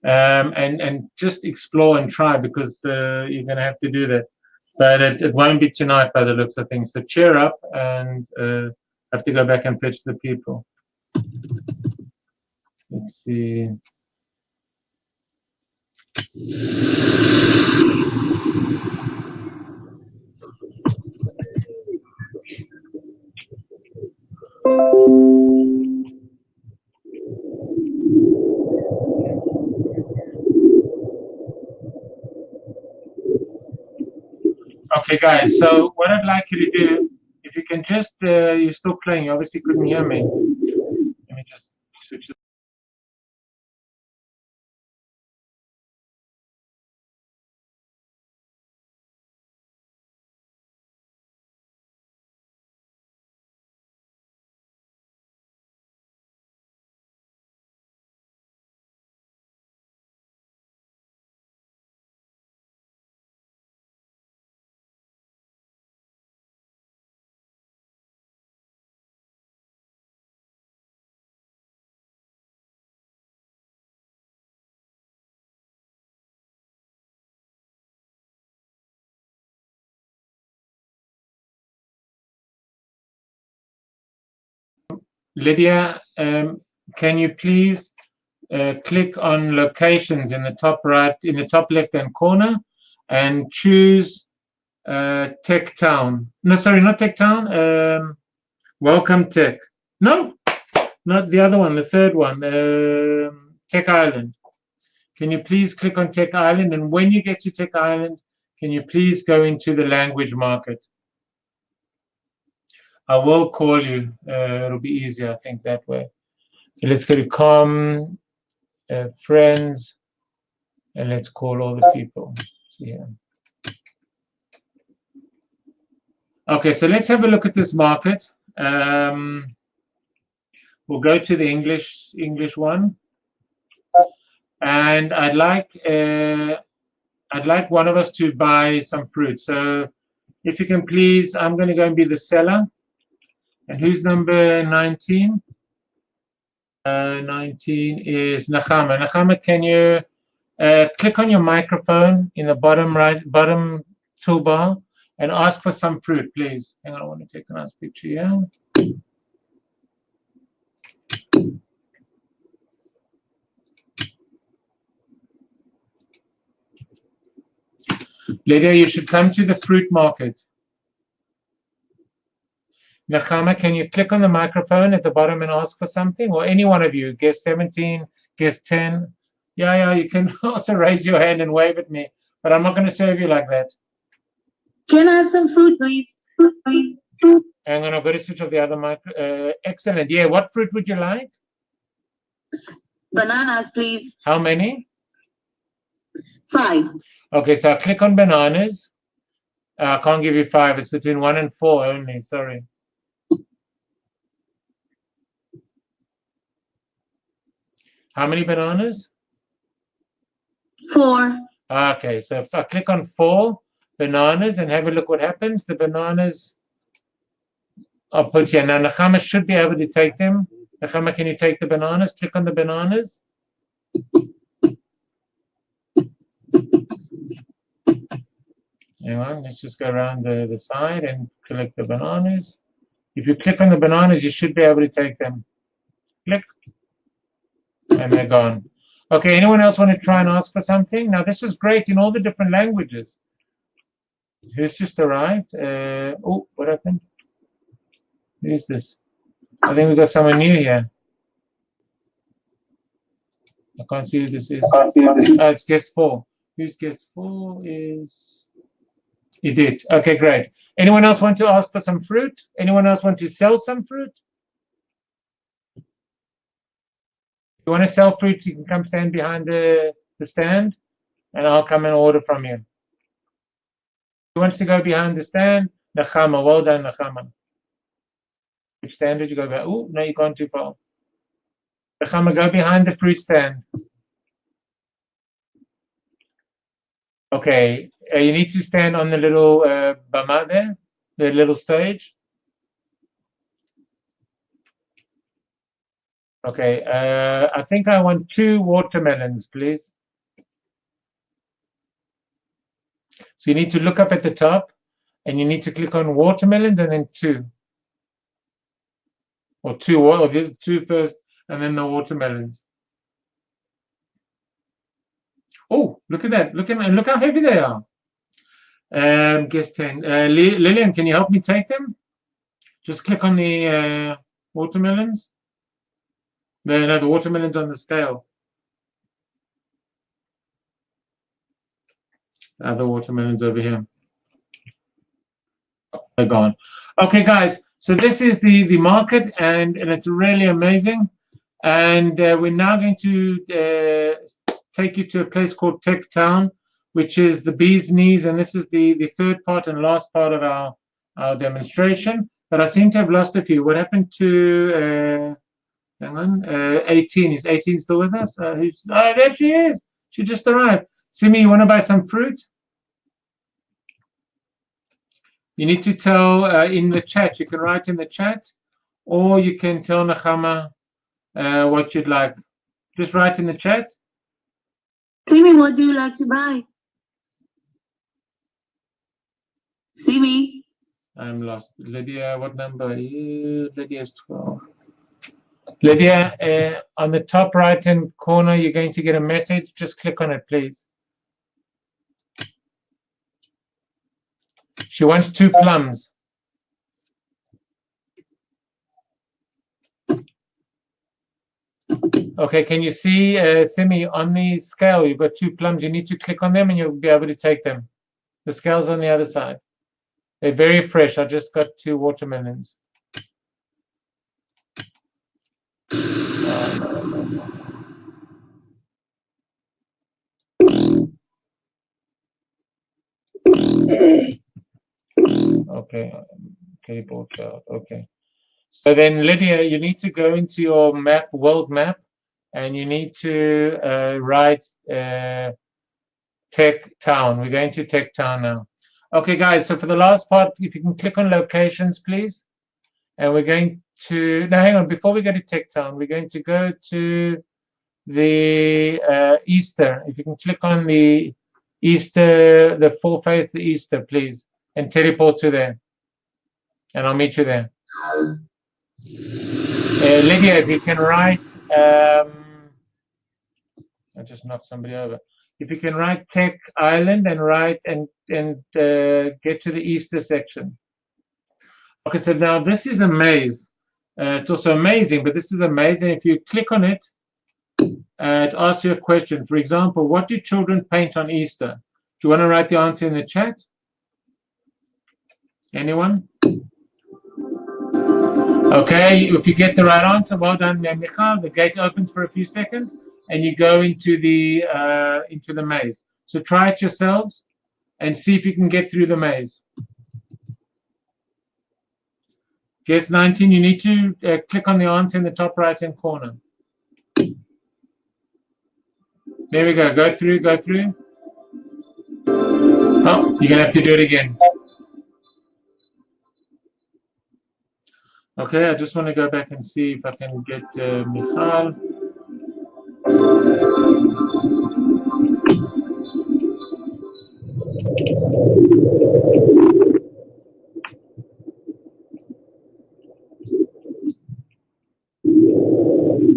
and just explore and try, because you're going to have to do that. But it won't be tonight by the looks of things. So cheer up, and have to go back and pitch the people. Let's see. Okay, guys. So what I'd like you to do, if you can just, you're still playing. You obviously couldn't hear me. Let me just switch. Lydia, can you please click on locations in the top right, in the top left-hand corner, and choose Tech Town. No, sorry, not Tech Town. Welcome Tech. No, not the other one, the third one. Tech Island. Can you please click on Tech Island? And when you get to Tech Island, can you please go into the language market? I will call you. It'll be easier, I think, that way. So let's go to com, friends, and let's call all the people. Yeah. Okay, so let's have a look at this market. We'll go to the English one, and I'd like one of us to buy some fruit. So if you can please, I'm going to go and be the seller. And who's number 19? 19 is Nechama. Nechama, can you click on your microphone in the bottom toolbar and ask for some fruit, please? Hang on, I want to take a nice picture here. Lydia, you should come to the fruit market. Nechama, can you click on the microphone at the bottom and ask for something? Or any one of you, guest 17, guest 10. Yeah, you can also raise your hand and wave at me, but I'm not going to serve you like that. Can I have some fruit, please? Hang on, I've got to switch off the other mic. Excellent. Yeah, what fruit would you like? Bananas, please. How many? 5. Okay, so I'll click on bananas. I can't give you 5. It's between 1 and 4 only. Sorry. How many bananas? 4. Okay, so if I click on 4 bananas and have a look what happens, the bananas I'll put here. Now, Nechama should be able to take them. Nechama, can you take the bananas? Click on the bananas. Hang on, let's just go around the side and collect the bananas. If you click on the bananas, you should be able to take them. Click. And they're gone. Okay, anyone else want to try and ask for something? Now, this is great in all the different languages. Who's just arrived? Oh, what happened? Who's this? I think we got someone new here. I can't see who this is. It's guest 4. Who's guest 4 is Edith. Okay, great. Anyone else want to ask for some fruit? Anyone else want to sell some fruit? If you want to sell fruit, you can come stand behind the stand and I'll come and order from you. Who wants to go behind the stand? Nechama, well done, Nechama. Which stand did you go behind? Oh, no, you've gone too far. Nechama, go behind the fruit stand. Okay, you need to stand on the little bama there, the little stage. Okay, I think I want 2 watermelons, please. So you need to look up at the top and you need to click on watermelons and then 2. Or 2, or the 2 first and then the watermelons. Oh, look at that. Look how heavy they are. Guess 10. Lillian, can you help me take them? Just click on the watermelons. No, the watermelons on the scale. Other watermelons over here. Oh, they're gone. Okay, guys. So this is the market, and it's really amazing. And we're now going to take you to a place called Tech Town, which is the bee's knees, and this is the third part and last part of our demonstration. But I seem to have lost a few. What happened to hang on, 18? Is 18 still with us? There she is. She just arrived. Simi, you want to buy some fruit? You need to tell in the chat. You can write in the chat, or you can tell Nechama what you'd like. Just write in the chat. Simi, what do you like to buy? Simi. I'm lost. Lydia, what number? Lydia's 12. Lydia, on the top right-hand corner, you're going to get a message. Just click on it, please. She wants 2 plums. Okay, can you see, Simi, on the scale, you've got 2 plums. You need to click on them and you'll be able to take them. The scale's on the other side. They're very fresh. I just got 2 watermelons. Okay, keyboard child. Okay. So then, Lydia, you need to go into your map, world map, and you need to write Tech Town. We're going to Tech Town now. Okay, guys, so for the last part, if you can click on locations, please. And we're going to, now hang on, before we go to Tech Town, we're going to go to the Easter. If you can click on the Easter, the full faith Easter, please, and teleport to there. And I'll meet you there. Lydia, if you can write, I just knocked somebody over. If you can write Tech Island and write and get to the Easter section. Okay, so now this is a maze. It's also amazing, but this is amazing. If you click on it, it asks you a question. For example, what do children paint on Easter? Do you want to write the answer in the chat? Anyone? Okay, if you get the right answer, well done, Michal. The gate opens for a few seconds, and you go into the maze. So try it yourselves, and see if you can get through the maze. Guess 19. You need to click on the answer in the top right-hand corner. There we go. Go through. Go through. Oh, you're gonna have to do it again. Okay, I just want to go back and see if I can get Michal.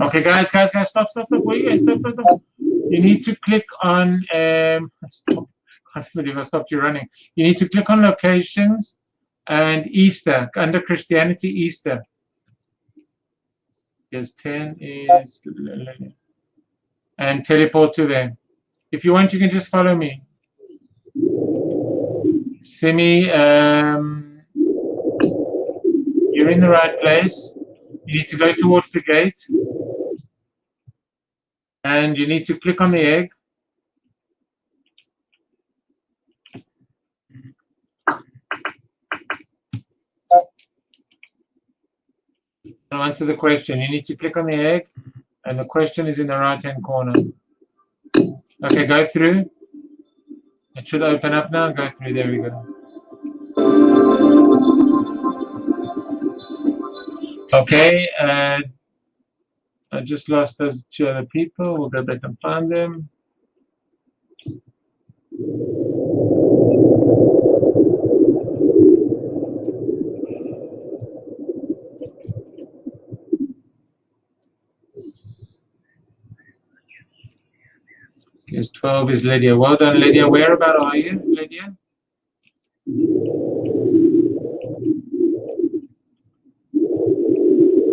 Okay, guys, stop. Where you guys? Stop. You need to click on. Stop. I can't believe I stopped you running. You need to click on locations and Easter under Christianity Easter. Yes, 10 is, and teleport to there. If you want, you can just follow me. Simi, you're in the right place. You need to go towards the gate. And you need to click on the egg. Now answer the question. You need to click on the egg, and the question is in the right-hand corner. Okay, go through. It should open up now. Go through. There we go. Okay, I just lost those two other people. We'll go back and find them. Yes, 12 is Lydia. Well done, Lydia. Whereabout are you, Lydia?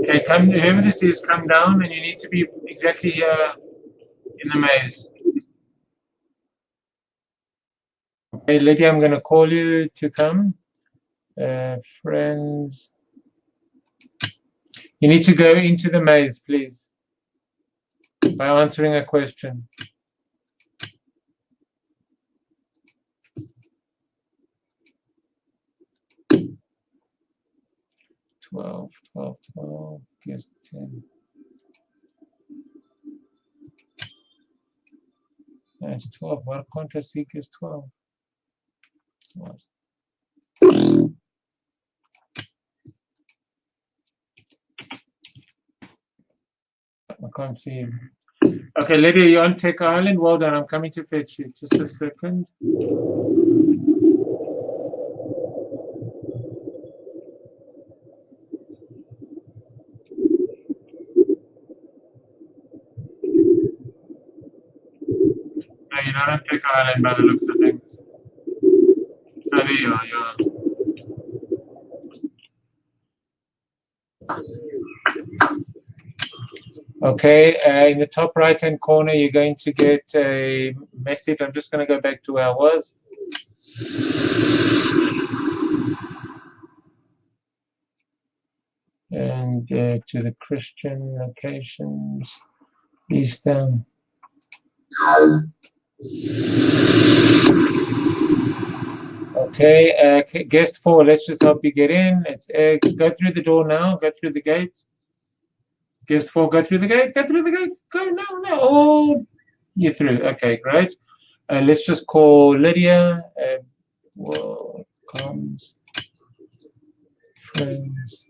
Okay, come, whoever this is, come down, and you need to be exactly here in the maze. Okay, Lydia, I'm going to call you to come. Friends. You need to go into the maze, please, by answering a question. Twelve, guess 10. That's 12. Why can't I see guess 12? What? I can't see him. Okay, Lydia, you're on Tech Island. Well done. I'm coming to fetch you. Just a second. No, you're not on Tech Island by the looks of things. Oh, there you are. You are. Okay, in the top right-hand corner, you're going to get a message. I'm just going to go back to where I was. And to the Christian locations, Easter. Okay, guest 4, let's just help you get in. Let's go through the door now. Go through the gate. Guest 4, go through the gate. Go through the gate. Go now. Oh, you're through. Okay, great. Let's just call Lydia. Comes friends.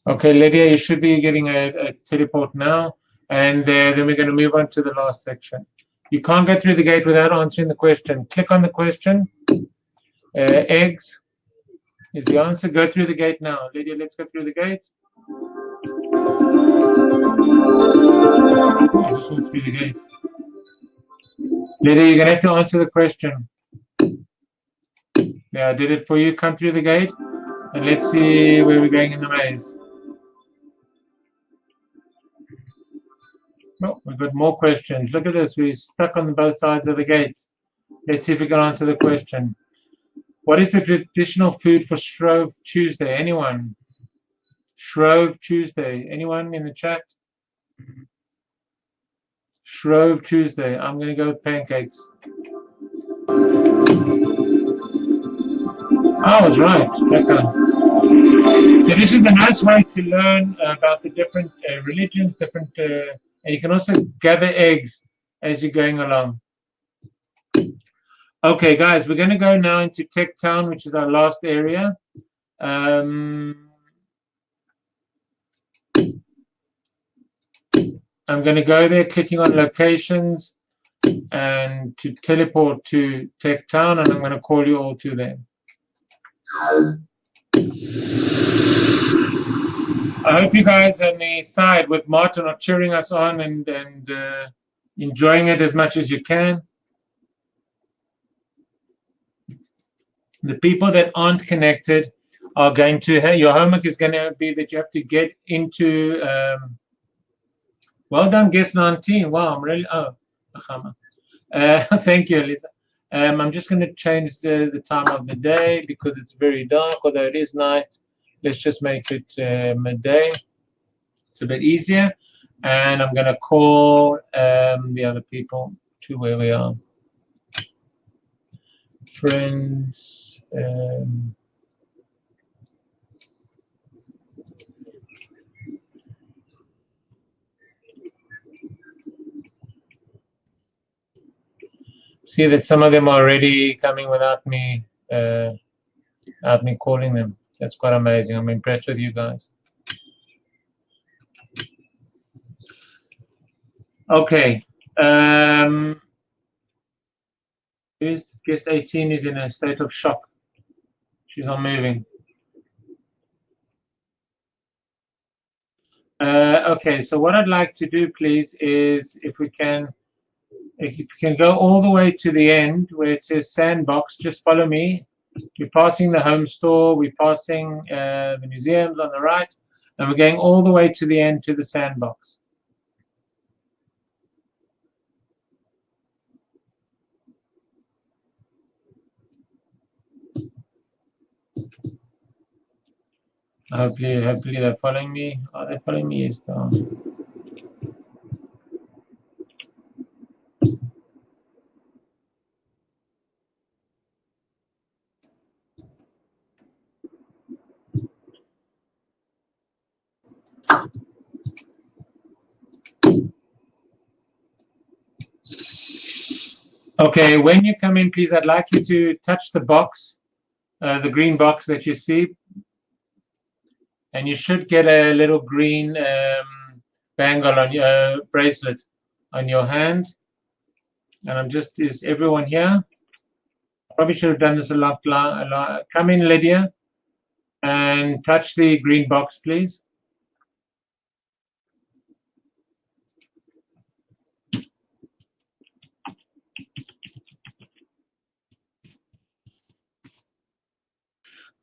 Okay, Lydia, you should be getting a teleport now, and then we're going to move on to the last section. You can't go through the gate without answering the question. Click on the question. Eggs is the answer. Go through the gate now. Lydia, let's go through the gate. I just went through the gate. Lydia, you're going to have to answer the question. Yeah, I did it for you. Come through the gate, and let's see where we're going in the maze. Oh, we've got more questions. Look at this. We're stuck on both sides of the gate. Let's see if we can answer the question. What is the traditional food for Shrove Tuesday? Anyone? Shrove Tuesday. Anyone in the chat? Shrove Tuesday. I'm going to go with pancakes. I was right. Okay. So this is a nice way to learn about the different religions, and you can also gather eggs as you're going along. Okay, guys, we're going to go now into Tech Town, which is our last area. I'm going to go there, clicking on locations, and to teleport to Tech Town, and I'm going to call you all to there. I hope you guys on the side with Martin are cheering us on and enjoying it as much as you can. The people that aren't connected are going to have, your homework is going to be that you have to get into, well done, guest 19. Wow, I'm really, thank you, Elisa. I'm just going to change the time of the day because it's very dark, although it is night. Let's just make it midday. It's a bit easier. And I'm going to call the other people to where we are. Friends. See that some of them are already coming without me calling them. That's quite amazing. I'm impressed with you guys. Okay. Guest 18 is in a state of shock. She's not moving. Okay, so what I'd like to do, please, is if you can go all the way to the end where it says sandbox, just follow me. We're passing the home store, we're passing the museums on the right, and we're going all the way to the end to the sandbox. Hopefully they're following me. Are they following me? Yes, they are. Okay, when you come in, please, I'd like you to touch the box, the green box that you see, and you should get a little green bangle on your bracelet on your hand. And is everyone here? Probably should have done this a lot. Come in, Lydia, and touch the green box, please.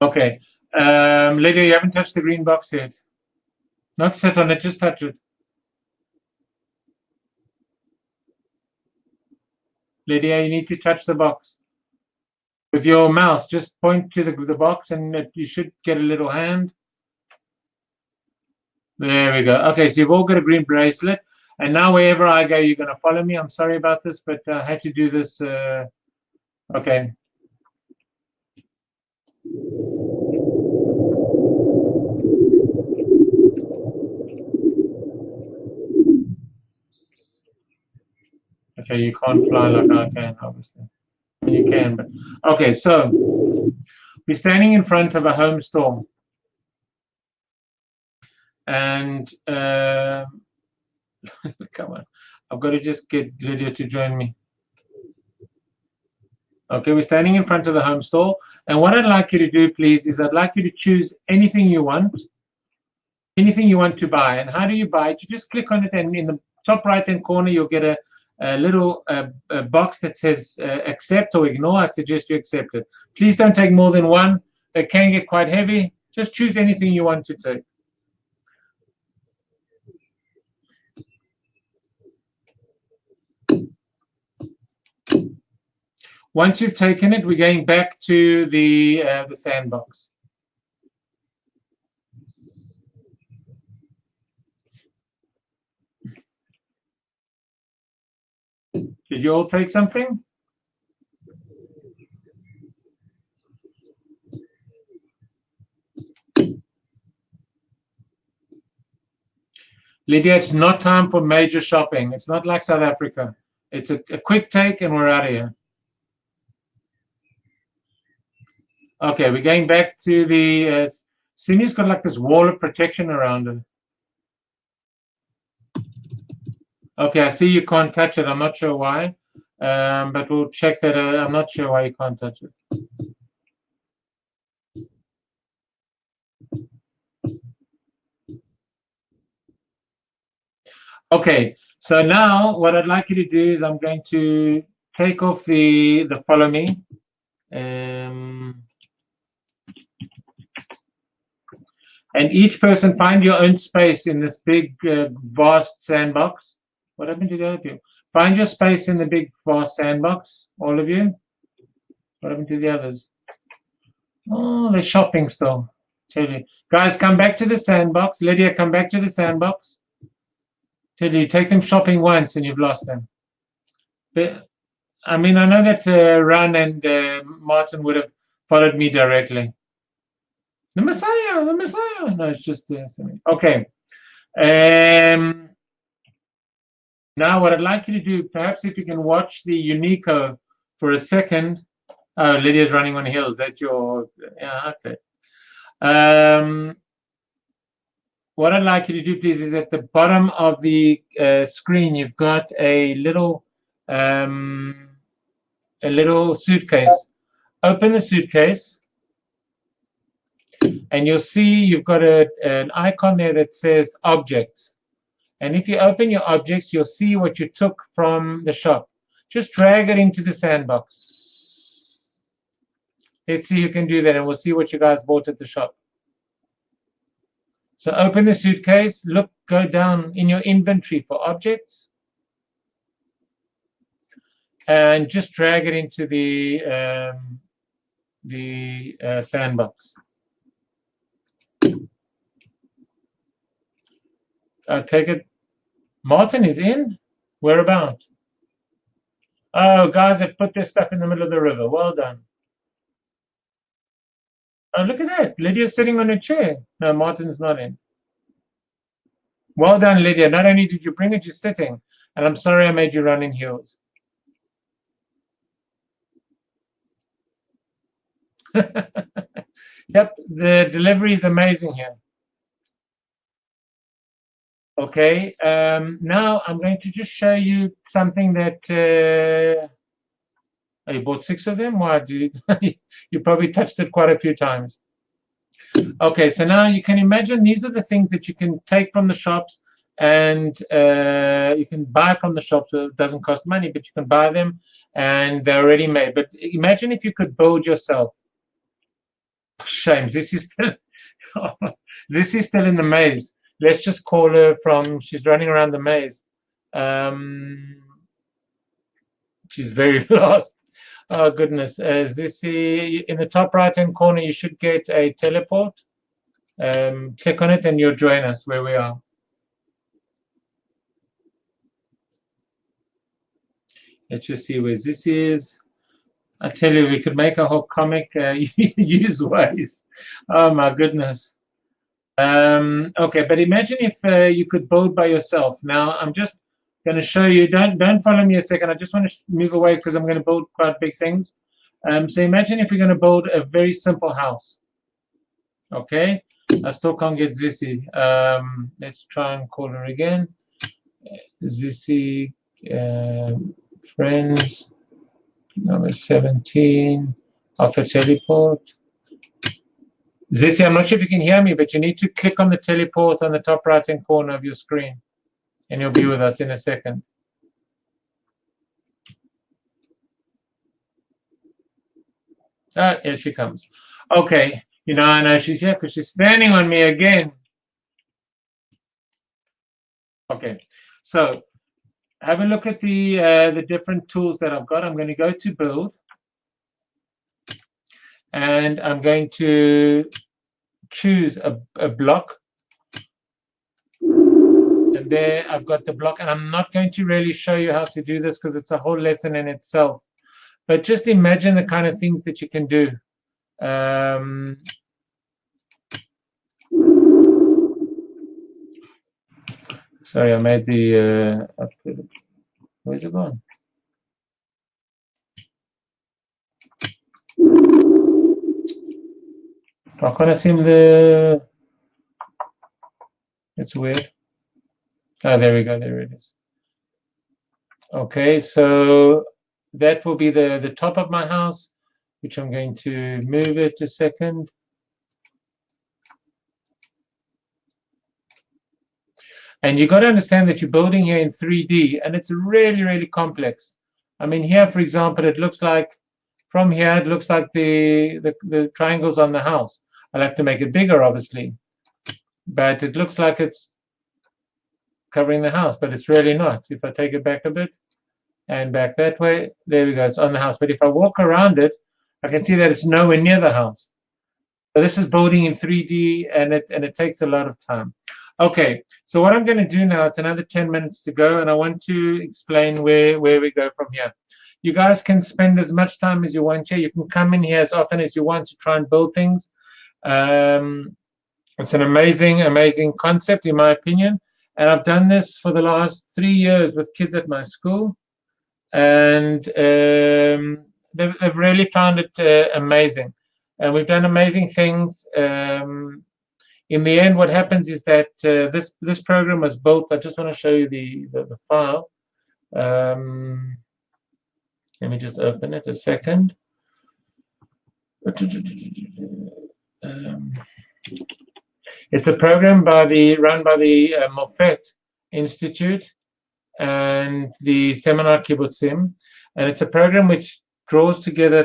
Okay, Lydia, you haven't touched the green box yet. Not sit on it, just touch it. Lydia, you need to touch the box. With your mouse, just point to the box and you should get a little hand. There we go. Okay, so you've all got a green bracelet. And now wherever I go, you're going to follow me. I'm sorry about this, but I had to do this. Okay. Okay, you can't fly like I can, obviously. You can, but okay, so we're standing in front of a home store. And come on, I've got to just get Lydia to join me. Okay, we're standing in front of the home store. And what I'd like you to do, please, is I'd like you to choose anything you want to buy. And how do you buy it? You just click on it, and in the top right-hand corner, you'll get a little box that says accept or ignore. I suggest you accept it. Please don't take more than one. It can get quite heavy. Just choose anything you want to take. Once you've taken it, we're going back to the sandbox. Did you all take something? Lydia, it's not time for major shopping. It's not like South Africa. It's a quick take and we're out of here. Okay, we're going back to the Cindy's got like this wall of protection around her. Okay, I see you can't touch it. I'm not sure why, but we'll check that. I'm not sure why you can't touch it. Okay, so now what I'd like you to do is I'm going to take off the follow me. And each person find your own space in this big, vast sandbox. What happened to the other people? Find your space in the big, vast sandbox, all of you. What happened to the others? Oh, they're shopping still. Tell you. Guys, come back to the sandbox. Lydia, come back to the sandbox. Tell you, take them shopping once and you've lost them. But, I mean, I know that Ran and Martin would have followed me directly. The Messiah, the Messiah. No, it's just something. Okay. Now, what I'd like you to do, perhaps if you can watch the Unico for a second. Oh, Lydia's running on heels. That's your, yeah, okay. What I'd like you to do, please, is at the bottom of the screen, you've got a little suitcase. Open the suitcase, and you'll see you've got an icon there that says objects. And if you open your objects, you'll see what you took from the shop. Just drag it into the sandbox. Let's see who can do that, and we'll see what you guys bought at the shop. So open the suitcase, look, go down in your inventory for objects, and just drag it into the sandbox. Take it. Martin is in? Whereabout? Oh, guys have put their stuff in the middle of the river. Well done. Oh, look at that. Lydia's sitting on a chair. No, Martin's not in. Well done, Lydia. Not only did you bring it, you're sitting. And I'm sorry I made you run in heels. Yep, the delivery is amazing here. Okay, now I'm going to just show you something that oh, you bought 6 of them? Why, dude? You probably touched it quite a few times. Okay, so now you can imagine these are the things that you can take from the shops and you can buy from the shops. So it doesn't cost money, but you can buy them and they're already made. But imagine if you could build yourself. Shame, this is still, this is still in the maze. Let's just call her from, she's running around the maze. She's very lost. Oh, goodness. This in the top right-hand corner, you should get a teleport. Click on it and you'll join us where we are. Let's just see where this is. I tell you, we could make a whole comic use ways. Oh, my goodness. Okay, but imagine if you could build by yourself. Now, I'm just going to show you. Don't follow me a second. I just want to move away because I'm going to build quite big things. So imagine if we're going to build a very simple house. Okay, I still can't get Zissy. Let's try and call her again. Zissy, friends, number 17, offer teleport. Zissy, I'm not sure if you can hear me, but you need to click on the teleport on the top right-hand corner of your screen, and you'll be with us in a second. Ah, here she comes. Okay, you know, I know she's here because she's standing on me again. Okay, so have a look at the different tools that I've got. I'm going to go to build, and I'm going to choose a block. And there I've got the block, and I'm not going to really show you how to do this because it's a whole lesson in itself. But just imagine the kind of things that you can do. Sorry, I made the where's it gone? I can't seem the. It's weird. Oh, there we go. There it is. Okay, so that will be the top of my house, which I'm going to move it a second. And you got to understand that you're building here in 3D, and it's really, really complex. I mean, here, for example, it looks like, from here, it looks like the triangles on the house. I'll have to make it bigger, obviously, but it looks like it's covering the house, but it's really not. If I take it back a bit and back that way, there we go, it's on the house. But if I walk around it, I can see that it's nowhere near the house. So this is building in 3D, and it takes a lot of time. Okay, so what I'm going to do now, it's another 10 minutes to go, and I want to explain where we go from here. You guys can spend as much time as you want here. You can come in here as often as you want to try and build things. It's an amazing, amazing concept, in my opinion. And I've done this for the last 3 years with kids at my school. And they've really found it amazing. And we've done amazing things. In the end, what happens is that this program was built. I just want to show you the file. Let me just open it a second. It's a program run by the Mofet Institute and the Seminar Kibbutzim, and it's a program which draws together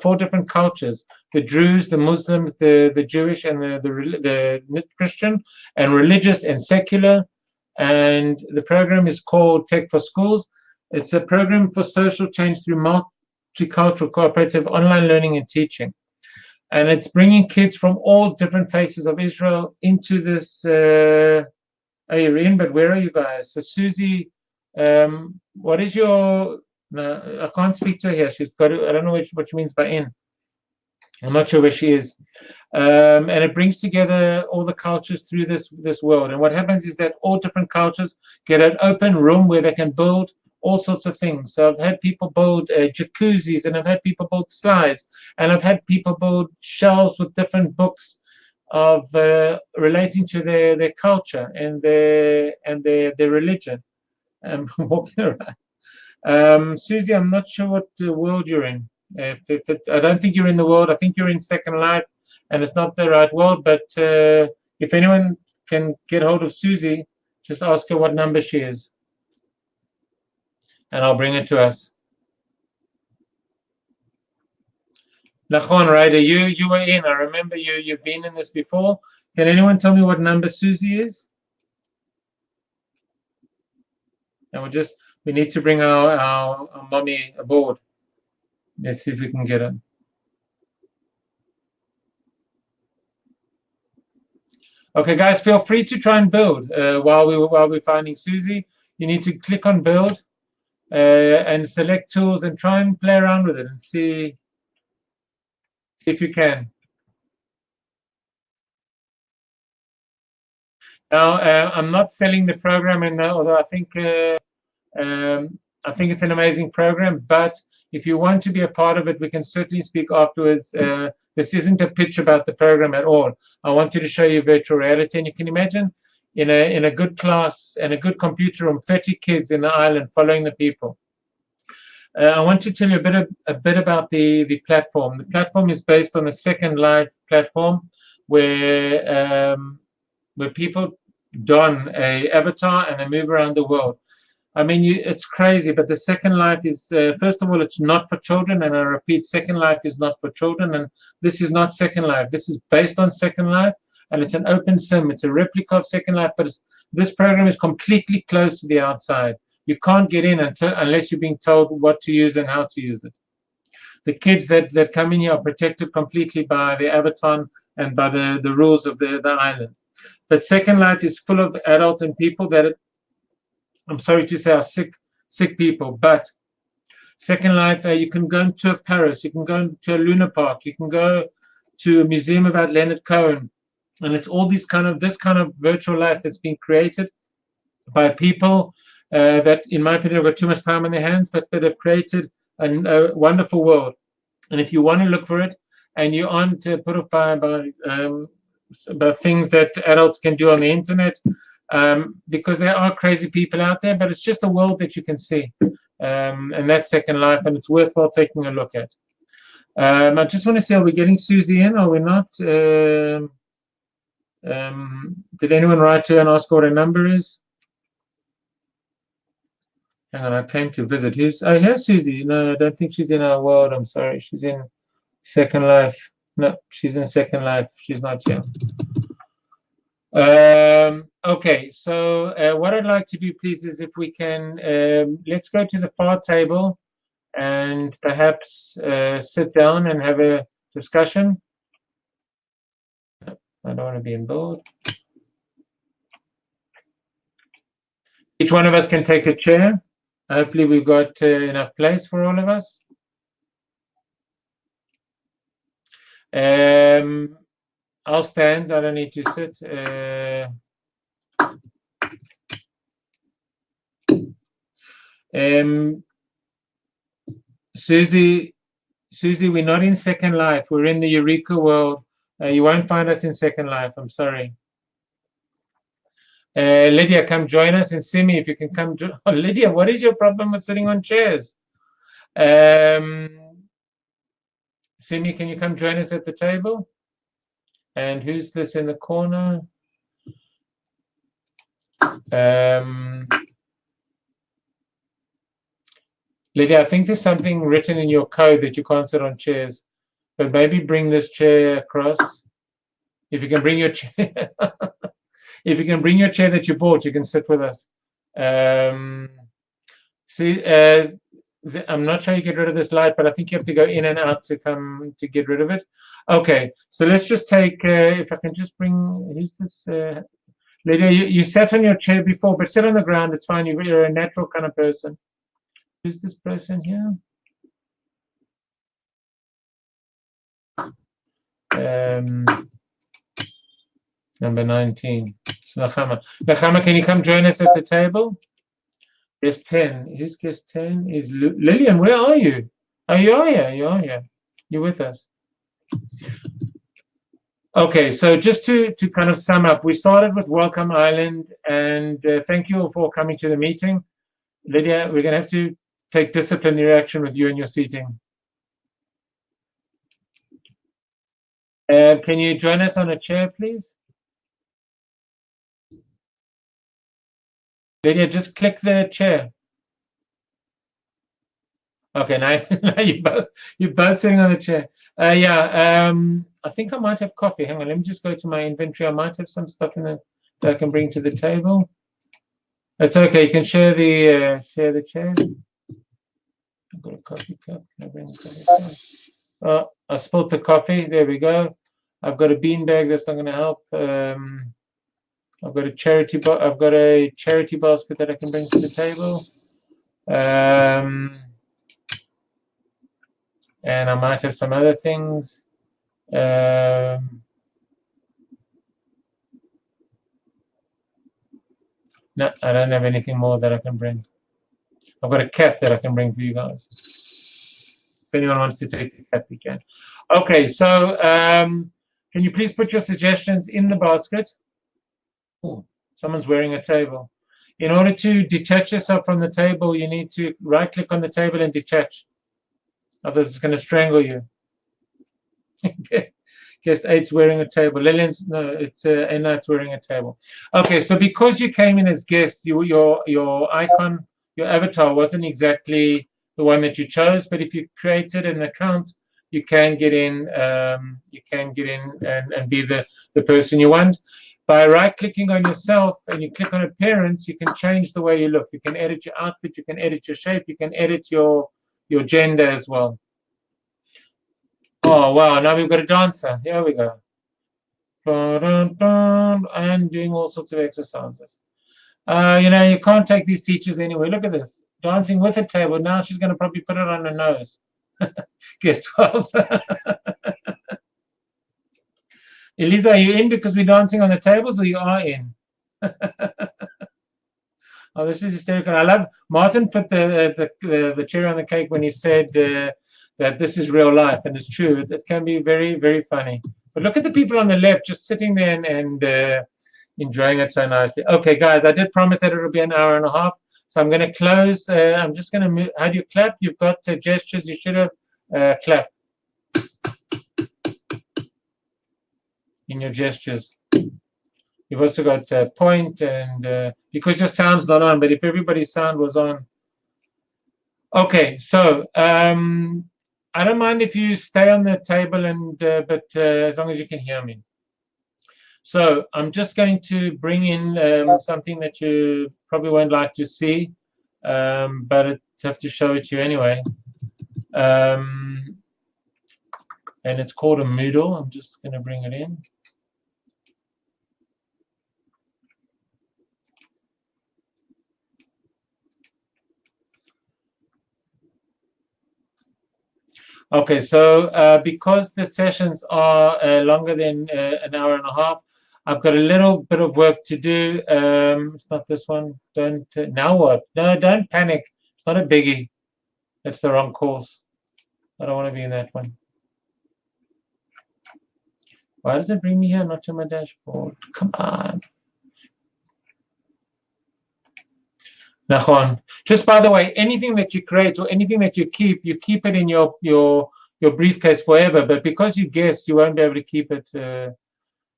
four different cultures: the Druze, the Muslims, the Jewish, and the Christian, and religious and secular. And the program is called Tech for Schools. It's a program for social change through multicultural cooperative online learning and teaching. And it's bringing kids from all different faces of Israel into this. Are you in? But where are you guys? So Susie, what is your? No, I can't speak to her here. She's got. I don't know what she means by in. I'm not sure where she is. And it brings together all the cultures through this world. And what happens is that all different cultures get an open room where they can build all sorts of things. So I've had people build jacuzzis, and I've had people build slides, and I've had people build shelves with different books of relating to their culture and their religion. Walking around. Susie, I'm not sure what world you're in. I don't think you're in the world. I think you're in Second Life, and it's not the right world. But if anyone can get hold of Susie, just ask her what number she is, and I'll bring it to us. Nachon, Ryder, you were in. I remember you've been in this before. Can anyone tell me what number Susie is? And we need to bring our mommy aboard. Let's see if we can get it. Okay, guys, feel free to try and build while we're finding Susie. You need to click on build and select tools and try and play around with it and see if you can. Now, I'm not selling the program, and although I think it's an amazing program, but if you want to be a part of it, we can certainly speak afterwards. This isn't a pitch about the program at all. I wanted to show you virtual reality, and you can imagine in a good class and a good computer room, 30 kids in the island following the people. I want to tell you a bit about the platform. The platform is based on a Second Life platform where people don an avatar and they move around the world. I mean, it's crazy, but the Second Life is, first of all, it's not for children. And I repeat, Second Life is not for children. And this is not Second Life. This is based on Second Life, and it's an open sim. It's a replica of Second Life, but this program is completely closed to the outside. You can't get in unless you're being told what to use and how to use it. The kids that come in here are protected completely by the avatar and by the rules of the island. But Second Life is full of adults and people that, I'm sorry to say, are sick people. But Second Life, you can go to Paris, you can go to a Luna Park, you can go to a museum about Leonard Cohen, and it's all this kind of virtual life that's been created by people that, in my opinion, have got too much time on their hands, but that have created a wonderful world. And if you want to look for it, and you aren't put off by things that adults can do on the internet, because there are crazy people out there, but it's just a world that you can see, and that's Second Life, and it's worthwhile taking a look at. I just want to see, are we getting Susie in? Are we not? Did anyone write to her and ask what her number is? Hang on, I came to visit. Oh, here's Susie. No, I don't think she's in our world. I'm sorry. She's in Second Life. No, she's in Second Life. She's not here. Okay, so what I'd like to do, please, is if we can, let's go to the far table and perhaps sit down and have a discussion. I don't want to be involved. Each one of us can take a chair. Hopefully we've got enough place for all of us. I'll stand. I don't need to sit. Susie, we're not in Second Life. We're in the Eureka world. You won't find us in Second Life. I'm sorry. Lydia, come join us, and Simi, if you can come. Oh, Lydia, what is your problem with sitting on chairs? Simi, can you come join us at the table? And who's this in the corner? Lydia, I think there's something written in your code that you can't sit on chairs, but maybe bring this chair across. If you can bring your chair, if you can bring your chair that you bought, you can sit with us. See, I'm not sure you get rid of this light, but I think you have to go in and out to come to get rid of it. Okay, so let's just take, if I can just bring, who's this? Lydia, you sat on your chair before, but sit on the ground, it's fine. You're a natural kind of person. Who's this person here? Number 19. Nachama. Nachama, can you come join us at the table? Guest 10. Who's guest 10? Is Lillian, where are you? Oh, you are here. You are here. You're with us. Okay, so just to kind of sum up, we started with Welcome Island, and thank you all for coming to the meeting. Lydia, we're going to have to take disciplinary action with you and your seating. Can you join us on a chair, please? Lydia, just click the chair. Okay, now you're both sitting on the chair. Yeah, I think I might have coffee. Hang on, let me just go to my inventory. I might have some stuff in there that I can bring to the table. That's okay. You can share the chair. I've got a coffee cup. Can I bring the coffee cup? Oh, I spilled the coffee. There we go. I've got a bean bag that's not going to help. I've got a charity basket that I can bring to the table. And I might have some other things. No, I don't have anything more that I can bring. I've got a cat that I can bring for you guys. If anyone wants to take the cat, we can. Okay, so can you please put your suggestions in the basket? Oh, someone's wearing a table. In order to detach yourself from the table, you need to right-click on the table and detach. Otherwise, it's going to strangle you. Guest 8's wearing a table. Lillian's, no, it's Enat's wearing a table. Okay, so because you came in as guest, your icon, your avatar wasn't exactly the one that you chose. But if you created an account, you can get in. You can get in and be the person you want. By right-clicking on yourself and you click on appearance, you can change the way you look. You can edit your outfit. You can edit your shape. You can edit your gender as well. Oh, wow. Now we've got a dancer. Here we go. And doing all sorts of exercises. You know, you can't take these teachers anywhere. Look at this. Dancing with a table. Now she's going to probably put it on her nose. Guess 12. Elisa, are you in because we're dancing on the tables, or you are in? Oh, this is hysterical. I love Martin put the cherry on the cake when he said that this is real life, and it's true. It can be very, very funny. But look at the people on the left just sitting there and enjoying it so nicely. Okay, guys, I did promise that it'll be an hour and a half, so I'm going to close. I'm just going to move. How do you clap? You've got gestures. You should have clap in your gestures. You've also got point, and because your sound's not on, but if everybody's sound was on. Okay, so I don't mind if you stay on the table, and but as long as you can hear me. So I'm just going to bring in something that you probably won't like to see, but I have to show it to you anyway. And it's called a Moodle. I'm just going to bring it in. Okay, so because the sessions are longer than an hour and a half, I've got a little bit of work to do. It's not this one. Don't now what? No, don't panic. It's not a biggie. It's the wrong course. I don't want to be in that one. Why does it bring me here, not to my dashboard? Come on. Nachon. Just by the way, anything that you create or anything that you keep it in your briefcase forever. But because you guessed, you won't be able to keep it.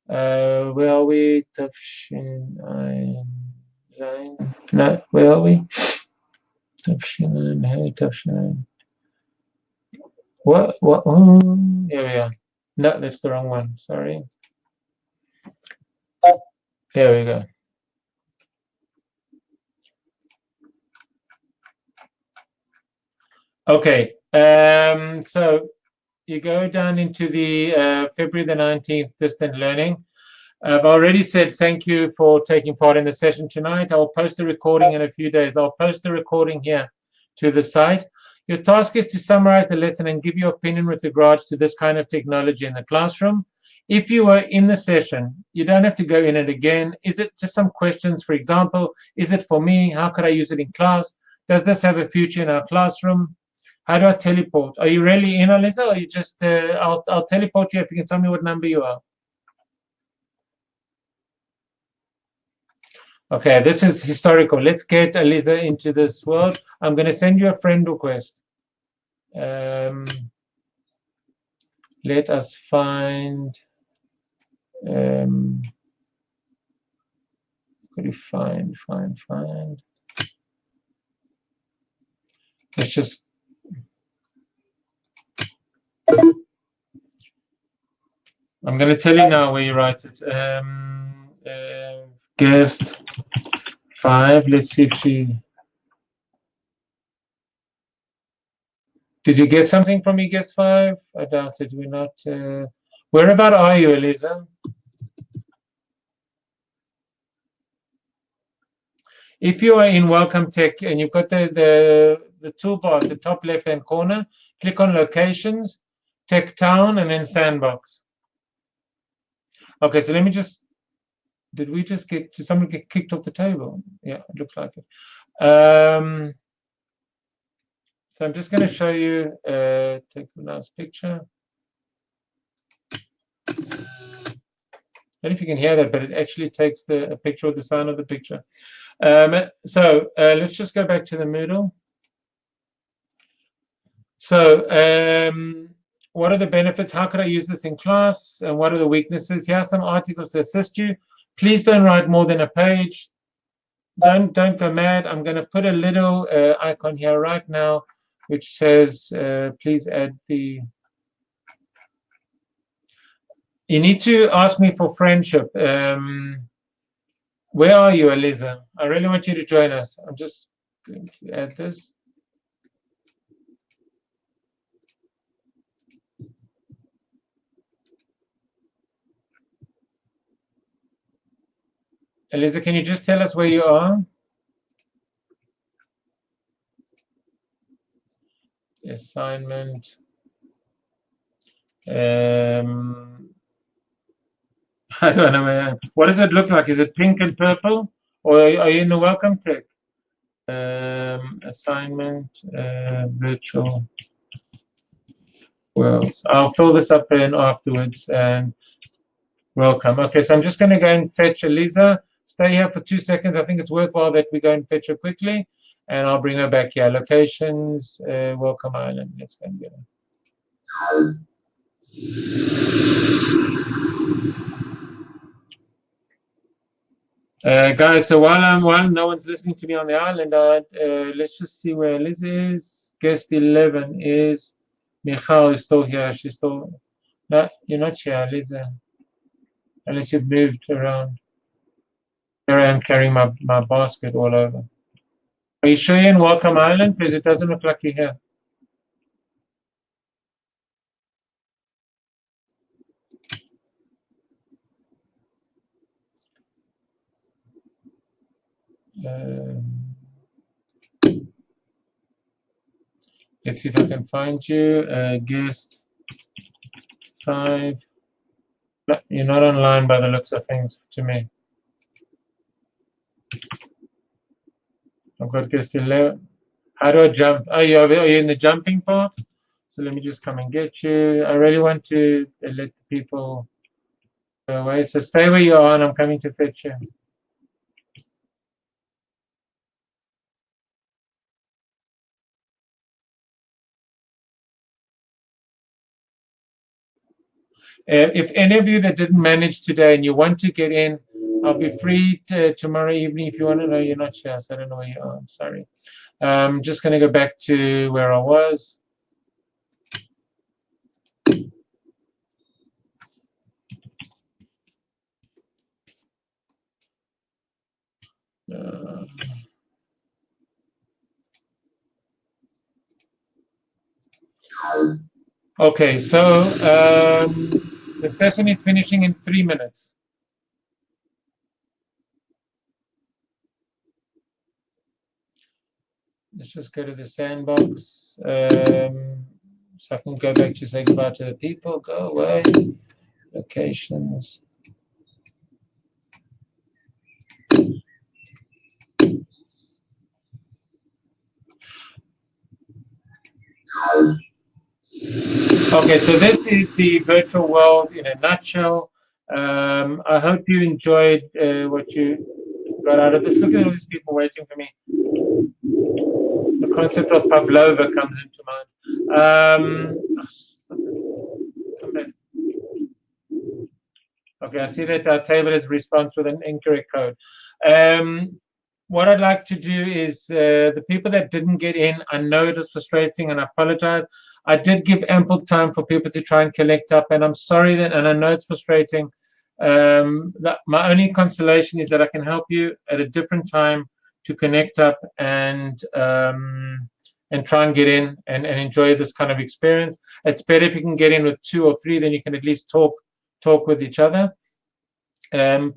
Where are we? No, where are we? What? Oh, here we are. No, that's the wrong one. Sorry. There we go. Okay. So you go down into the February the 19th distant learning. I've already said thank you for taking part in the session tonight. I'll post a recording in a few days. I'll post a recording here to the site. Your task is to summarize the lesson and give your opinion with regards to this kind of technology in the classroom. If you were in the session, you don't have to go in it again. Is it just some questions? For example, is it for me? How could I use it in class? Does this have a future in our classroom? How do I teleport? Are you really in, Alyssa, or you just, I'll teleport you if you can tell me what number you are. Okay, this is historical. Let's get Aliza into this world. I'm going to send you a friend request. Let us find. Could you find? Let's just. I'm going to tell you now where you write it. Guest 5. Let's see if she. Did you get something from me, guest 5? I doubt it. We're not. Whereabout are you, Eliza? If you are in Welcome Tech and you've got the toolbar at the top left-hand corner, click on Locations, Tech Town, and then Sandbox. Okay, so let me just. Did someone get kicked off the table? Yeah, it looks like it. So I'm just going to show you, take a nice picture. I don't know if you can hear that, but it actually takes a picture of the sound of the picture. So let's just go back to the Moodle. So what are the benefits? How could I use this in class? And what are the weaknesses? Here are some articles to assist you. Please don't write more than a page. Don't go mad. I'm going to put a little icon here right now, which says, please add the. You need to ask me for friendship. Where are you, Eliza? I really want you to join us. I'm just going to add this. Eliza, can you just tell us where you are? Assignment. I don't know. What does it look like? Is it pink and purple? Or are you in the Welcome Tech? Assignment, virtual worlds. I'll fill this up in afterwards and welcome. Okay, so I'm just going to go and fetch Eliza. Stay here for 2 seconds. I think it's worthwhile that we go and fetch her quickly, and I'll bring her back here. Locations, Welcome Island. Let's go and get her. Guys, so while no one's listening to me on the island, let's just see where Liz is. Guest 11 is Michal is still here. She's still no, you're not here, Liz. Unless you've moved around. Here I am carrying my basket all over. Are you sure you're in Welcome Island? Because it doesn't look like you're here. Let's see if I can find you. Guest 5. No, you're not online by the looks of things to me. I've got guest 11. How do I jump? Are you in the jumping part? So let me just come and get you. I really want to let the people go away. So stay where you are and I'm coming to fetch you. If any of you that didn't manage today and you want to get in, I'll be free tomorrow evening if you want to know. You're not sure, so I don't know where you are. I'm sorry. I'm just going to go back to where I was. Okay, so the session is finishing in 3 minutes. Let's just go to the sandbox. So I can go back to say goodbye to the people. Go away. Locations. Okay, so this is the virtual world in a nutshell. I hope you enjoyed what you got out of this. Look at all these people waiting for me. The concept of Pavlova comes into mind. Come back. Okay, I see that our table is response with an incorrect code. What I'd like to do is the people that didn't get in, I know it was frustrating and I apologize. I did give ample time for people to try and collect up, and I'm sorry that, and I know it's frustrating. My only consolation is that I can help you at a different time to connect up and try and get in and enjoy this kind of experience. It's better if you can get in with 2 or 3, then you can at least talk with each other.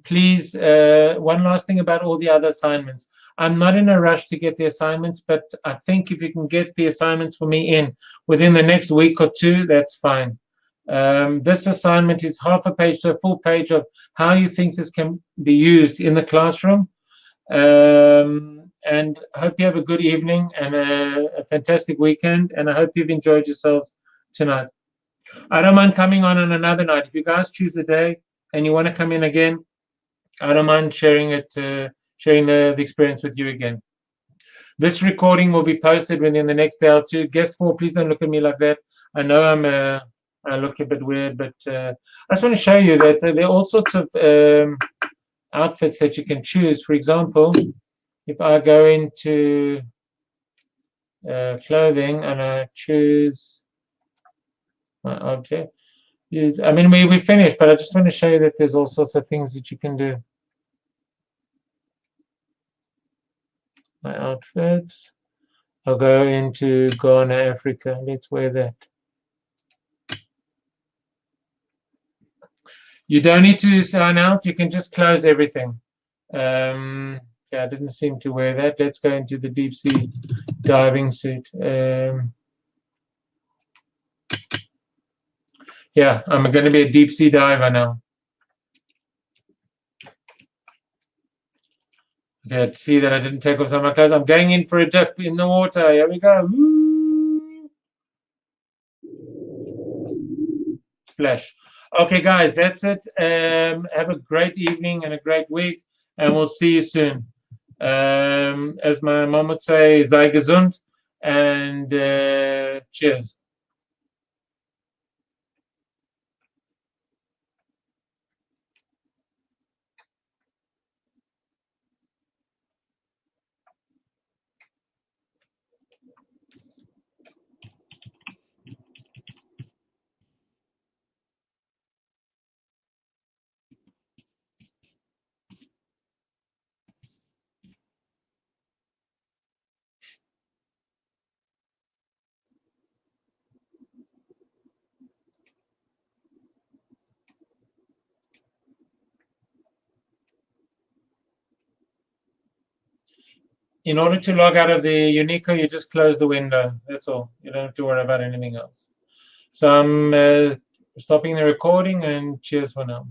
Please, one last thing about all the other assignments. I'm not in a rush to get the assignments, but I think if you can get the assignments for me in within the next week or 2, that's fine. This assignment is half a page to a full page of how you think this can be used in the classroom. And I hope you have a good evening and a fantastic weekend, and I hope you've enjoyed yourselves tonight. I don't mind coming on another night. If you guys choose a day and you want to come in again, I don't mind sharing the experience with you again. This recording will be posted within the next day or 2. Guest 4, please don't look at me like that. I know I look a bit weird, but I just want to show you that there are all sorts of outfits that you can choose. For example, if I go into clothing and I choose my object, I mean, we finished, but I just want to show you that there's all sorts of things that you can do. My outfits. I'll go into Ghana, Africa. Let's wear that. You don't need to sign out. You can just close everything. Yeah, I didn't seem to wear that. Let's go into the deep sea diving suit. Yeah, I'm going to be a deep sea diver now. Okay, see that I didn't take off some of my clothes. I'm going in for a dip in the water. Here we go. Woo! Splash. Okay, guys, that's it. Have a great evening and a great week, and we'll see you soon. As my mom would say, sei gesund, and cheers. in order to log out of the Unico, you just close the window. That's all. You don't have to worry about anything else. So I'm stopping the recording, and cheers for now.